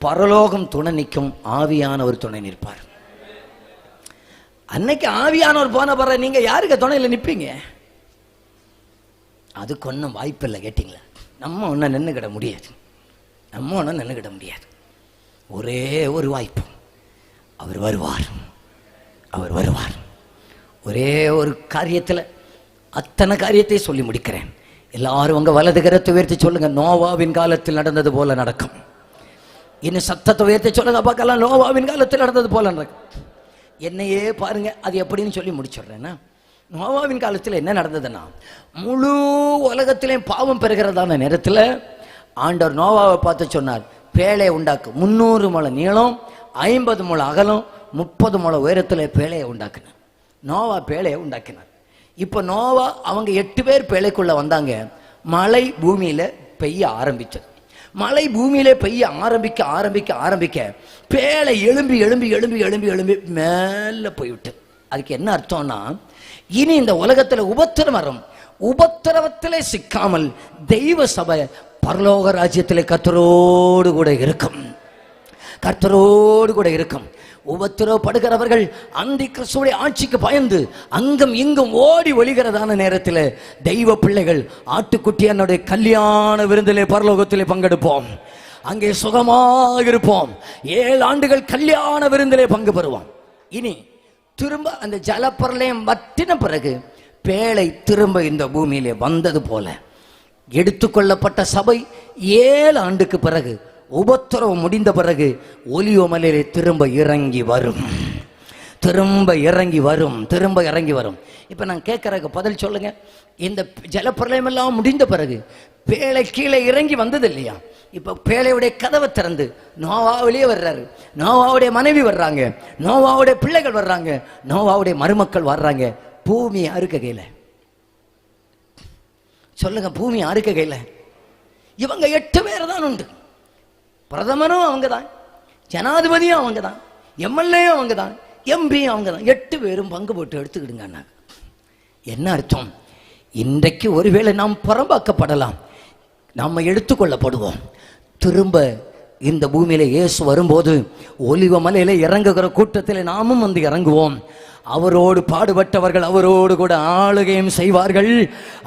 பரலோகம் துணை நிற்கும், ஆவியானவர் துணை நிற்பார். அன்னைக்கு ஆவியானவர் போன பிறகு நீங்க யாருக்கு துணையில நிற்பீங்க? அதுக்கு ஒன்றும் வாய்ப்பு இல்லை. கேட்டீங்களா? நம்ம ஒன்றும் நின்றுக்கிட முடியாது, நம்ம ஒன்றும் நின்றுக்கிட முடியாது. ஒரே ஒரு வாய்ப்பு, அவர் வருவார், அவர் வருவார். ஒரே ஒரு காரியத்தில் அத்தனை காரியத்தை சொல்லி முடிக்கிறேன். எல்லாரும் உங்க வலது கரத்தை உயர்த்தி சொல்லுங்க, நோவாவின் காலத்தில் நடந்தது போல நடக்கும். இன்னும் சத்தத்தை உயர்த்தி சொல்லுங்க பார்க்கலாம், நோவாவின் காலத்தில் நடந்தது போல நடக்கும். என்னையே பாருங்க, அது எப்படின்னு சொல்லி முடிச்சிடுறேன்னா, நோவாவின் காலத்தில் என்ன நடந்ததுன்னா, முழு உலகத்திலே பாவம் பெறுகிறதான நேரத்தில் ஆண்டவர் நோவாவை பார்த்து சொன்னார், பேழையை உண்டாக்கு. 300 முழம் நீளம், 50 முழம் அகலம், 30 முழம் உயரத்தில் பேழையை உண்டாக்குனார். நோவா பேழையை உண்டாக்கினார். இப்போ நோவா அவங்க 8 பேர் பேழைக்குள்ள வந்தாங்க. மழை பூமியில பெய்ய ஆரம்பிச்சது. மழை பூமியில பெய்ய ஆரம்பிக்க ஆரம்பிக்க ஆரம்பிக்க பேழை எழும்பி எழும்பி எழும்பி எழும்பி எழும்பி மேல போய்விட்டது. அதுக்கு என்ன அர்த்தம்னா, இனி இந்த உலகத்துல உபத்திரம் வரும். உபத்திரவத்திலே சிக்காமல் தெய்வ சபை பரலோக ராஜ்யத்திலே கர்த்தரோடு கூட இருக்கும். கர்த்தரோடு கூட இருக்கும். உபத்திரவப்படுகிறவர்கள் அந்தி கிறிஸ்துவுடைய ஆட்சிக்கு பயந்து அங்கும் இங்கும் ஓடி ஒளிகிறதான நேரத்தில் தெய்வ பிள்ளைகள் ஆட்டுக்குட்டியனுடைய கல்யாண விருந்திலே பரலோகத்திலே பங்கெடுப்போம். அங்கே சுகமாக இருப்போம். 7 ஆண்டுகள் கல்யாண விருந்திலே பங்கு பெறுவோம். இனி திரும்ப அந்த ஜலப்பிரளயம் வற்றின பிறகு பேழை திரும்ப இந்த பூமியிலே வந்தது போல எடுத்துக்கொள்ளப்பட்ட சபை 7 ஆண்டுக்கு பிறகு உபத்திரவம் முடிந்த பிறகு ஒலிவ மலையிலே திரும்ப இறங்கி வரும். திரும்ப இறங்கி வரும். திரும்ப இறங்கி வரும். இப்போ நான் கேட்கறதுக்கு பதில் சொல்லுங்க. இந்த ஜலப்பிரளயம் எல்லாம் முடிந்த பிறகு பேழை கீழே இறங்கி வந்தது இல்லையா? இப்போ பேழையுடைய கதவை திறந்து நோவா வெளியே வர்றாரு. நோவாவுடைய மனைவி வர்றாங்க, நோவாவுடைய பிள்ளைகள் வர்றாங்க, நோவாவுடைய மருமக்கள் வர்றாங்க. பூமி அறுக்க கையில. சொல்லுங்க, பூமி அறுக்க கையில. இவங்க 8 பேர் தான் உண்டு. பிரதமரும் அவங்க தான், ஜனாதிபதியும் அவங்க தான், எம்எல்ஏயும் அவங்க தான், எம்பியும் அவங்க தான். 8 பேரும் பங்கு போட்டு எடுத்துக்கிடுங்க. என்ன அர்த்தம்? இன்றைக்கு ஒருவேளை நாம் புறம்பாக்கப்படலாம், நம்ம எடுத்துக்கொள்ளப்படுவோம். திரும்ப இந்த பூமியில இயேசு வரும்போது ஒலிவ மலையில இறங்குகிற கூட்டத்தில் நாமும் வந்து இறங்குவோம். அவரோடு பாடுபட்டவர்கள் அவரோடு கூட ஆளுகையும் செய்வார்கள்.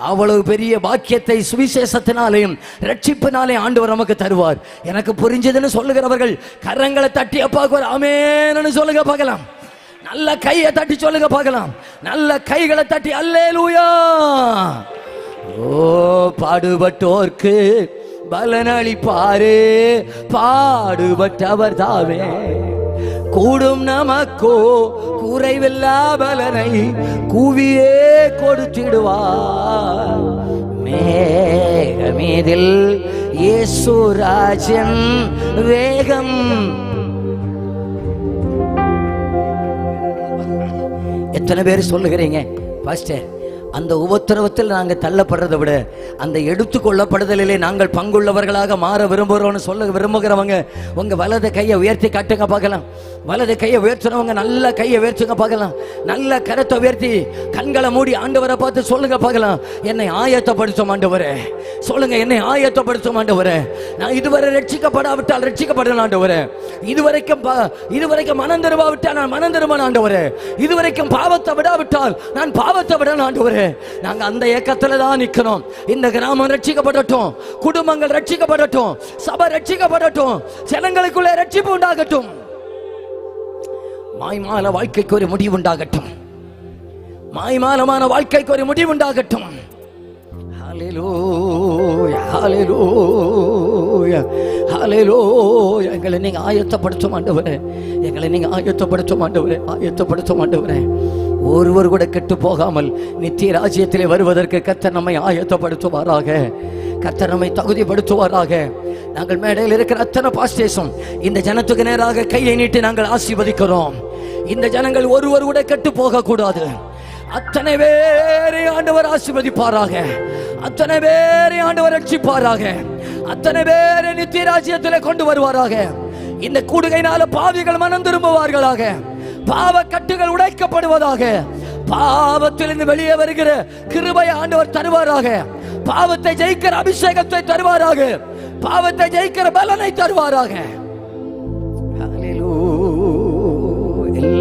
அவ்வளவு பெரிய பாக்கியத்தை சுவிசேஷத்தினாலேயும் ரட்சிப்பினாலே ஆண்டவர் நமக்கு தருவார். எனக்கு புரிஞ்சதுன்னு சொல்லுகிறவர்கள் கரங்களை தட்டி அப்பாக்கு ஆமென்னு சொல்லுங்க பார்க்கலாம். நல்ல கையை தட்டி சொல்லுங்க பார்க்கலாம். நல்ல கைகளை தட்டி அல்லேலூயா. ஓ, பாடுபட்டோர்க்கு பலனளிப்பாரு, பாடுபட்டவர் தாவே. கூடும் நமக்கோ குறைவில்லா பலனை கூவியே கொடுத்திடுவார். மேகமீதில் இயேசு ராஜ்யம் வேகம். எத்தனை பேர் சொல்லுகிறீங்க பாஸ்டர், அந்த உபத்திரவத்தில் நாங்கள் தள்ளப்படுறதை விட அந்த எடுத்துக்கொள்ளப்படுதலிலே நாங்கள் பங்குள்ளவர்களாக மாற விரும்புகிறோம்னு சொல்ல விரும்புகிறவங்க உங்க வலது கையை உயர்த்தி காட்டுங்க பார்க்கலாம். வலது கையை உயர்த்துறவங்க நல்ல கையை உயர்த்துங்க பார்க்கலாம். நல்ல கரத்தை உயர்த்தி கண்களை மூடி ஆண்டவரை பார்த்து சொல்லுங்க பார்க்கலாம். என்னை ஆயத்தப்படுத்தும் ஆண்டவரே. சொல்லுங்க, என்னை ஆயத்தப்படுத்தும் ஆண்டவரே. நான் இதுவரை ரட்சிக்கப்படாவிட்டால் ரட்சிக்கப்படணும் ஆண்டவரே. இதுவரைக்கும் மனம் திரும்பாவிட்டால் நான் மனம் திரும்பணும் ஆண்டவரே. இதுவரைக்கும் பாவத்தை விடாவிட்டால் நான் பாவத்தை விடணும் ஆண்டவரே. நாங்க அந்த ஏக்கத்துல தான் நிக்கிறோம். இந்த கிராமம் ரட்சிக்கப்படட்டும், குடும்பங்கள் ரட்சிக்கப்படட்டும், சபை ரட்சிக்கப்படட்டும், ஜனங்களுக்குள்ளே ரட்சிப்பு உண்டாகட்டும். மாய்மால வாழ்க்கைக்கு ஒரு முடிவு உண்டாகட்டும். மாய்மாலமான வாழ்க்கைக்கு ஒரு முடிவு உண்டாகட்டும். ஹல்லேலூயா, ஹல்லேலூயா, ஹல்லேலூயா. எங்களை நீங்க ஆயத்தப்படுத்தும் ஆண்டவரே. எங்களை நீங்க ஆயத்தப்படுத்தும் ஆண்டவரே. ஆயத்தப்படுத்தும் ஆண்டவரே. ஒருவர் கூட கெட்டு போகாமல் நித்திய ராஜ்யத்திலே வருவதற்கு கர்த்தர் நம்மை ஆயத்தப்படுத்துவாராக. கர்த்தர் நம்மை தகுதிப்படுத்துவாராக. நாங்கள் மேடையில் இருக்கிற அத்தனை பாஸ்டர்ஸும் இந்த ஜனத்துக்கு நேராக கையை நீட்டி நாங்கள் ஆசீர்வதிக்கிறோம். இந்த ஜனங்கள் ஒருவர் கூட கெட்டு போக கூடாது. அத்தனை பேரை ஆண்டவர் ஆசீர்வதிப்பாராக. அத்தனை பேரை ஆண்டவர் ரட்சிப்பாராக. அத்தனை பேரை நித்திய ராஜ்யத்திலே கொண்டு வருவாராக. இந்த கூடுகையினால பாவிகள் மனம் திரும்புவார்களாக. பாவ கட்டுகள் உடைக்கப்படுவதாக. பாவத்திலிருந்து வெளியே வருகிற கிருபை ஆண்டவர் தருவாராக. பாவத்தை ஜெயிக்கிற அபிஷேகத்தை தருவாராக. பாவத்தை ஜெயிக்கிற பலனை தருவாராக.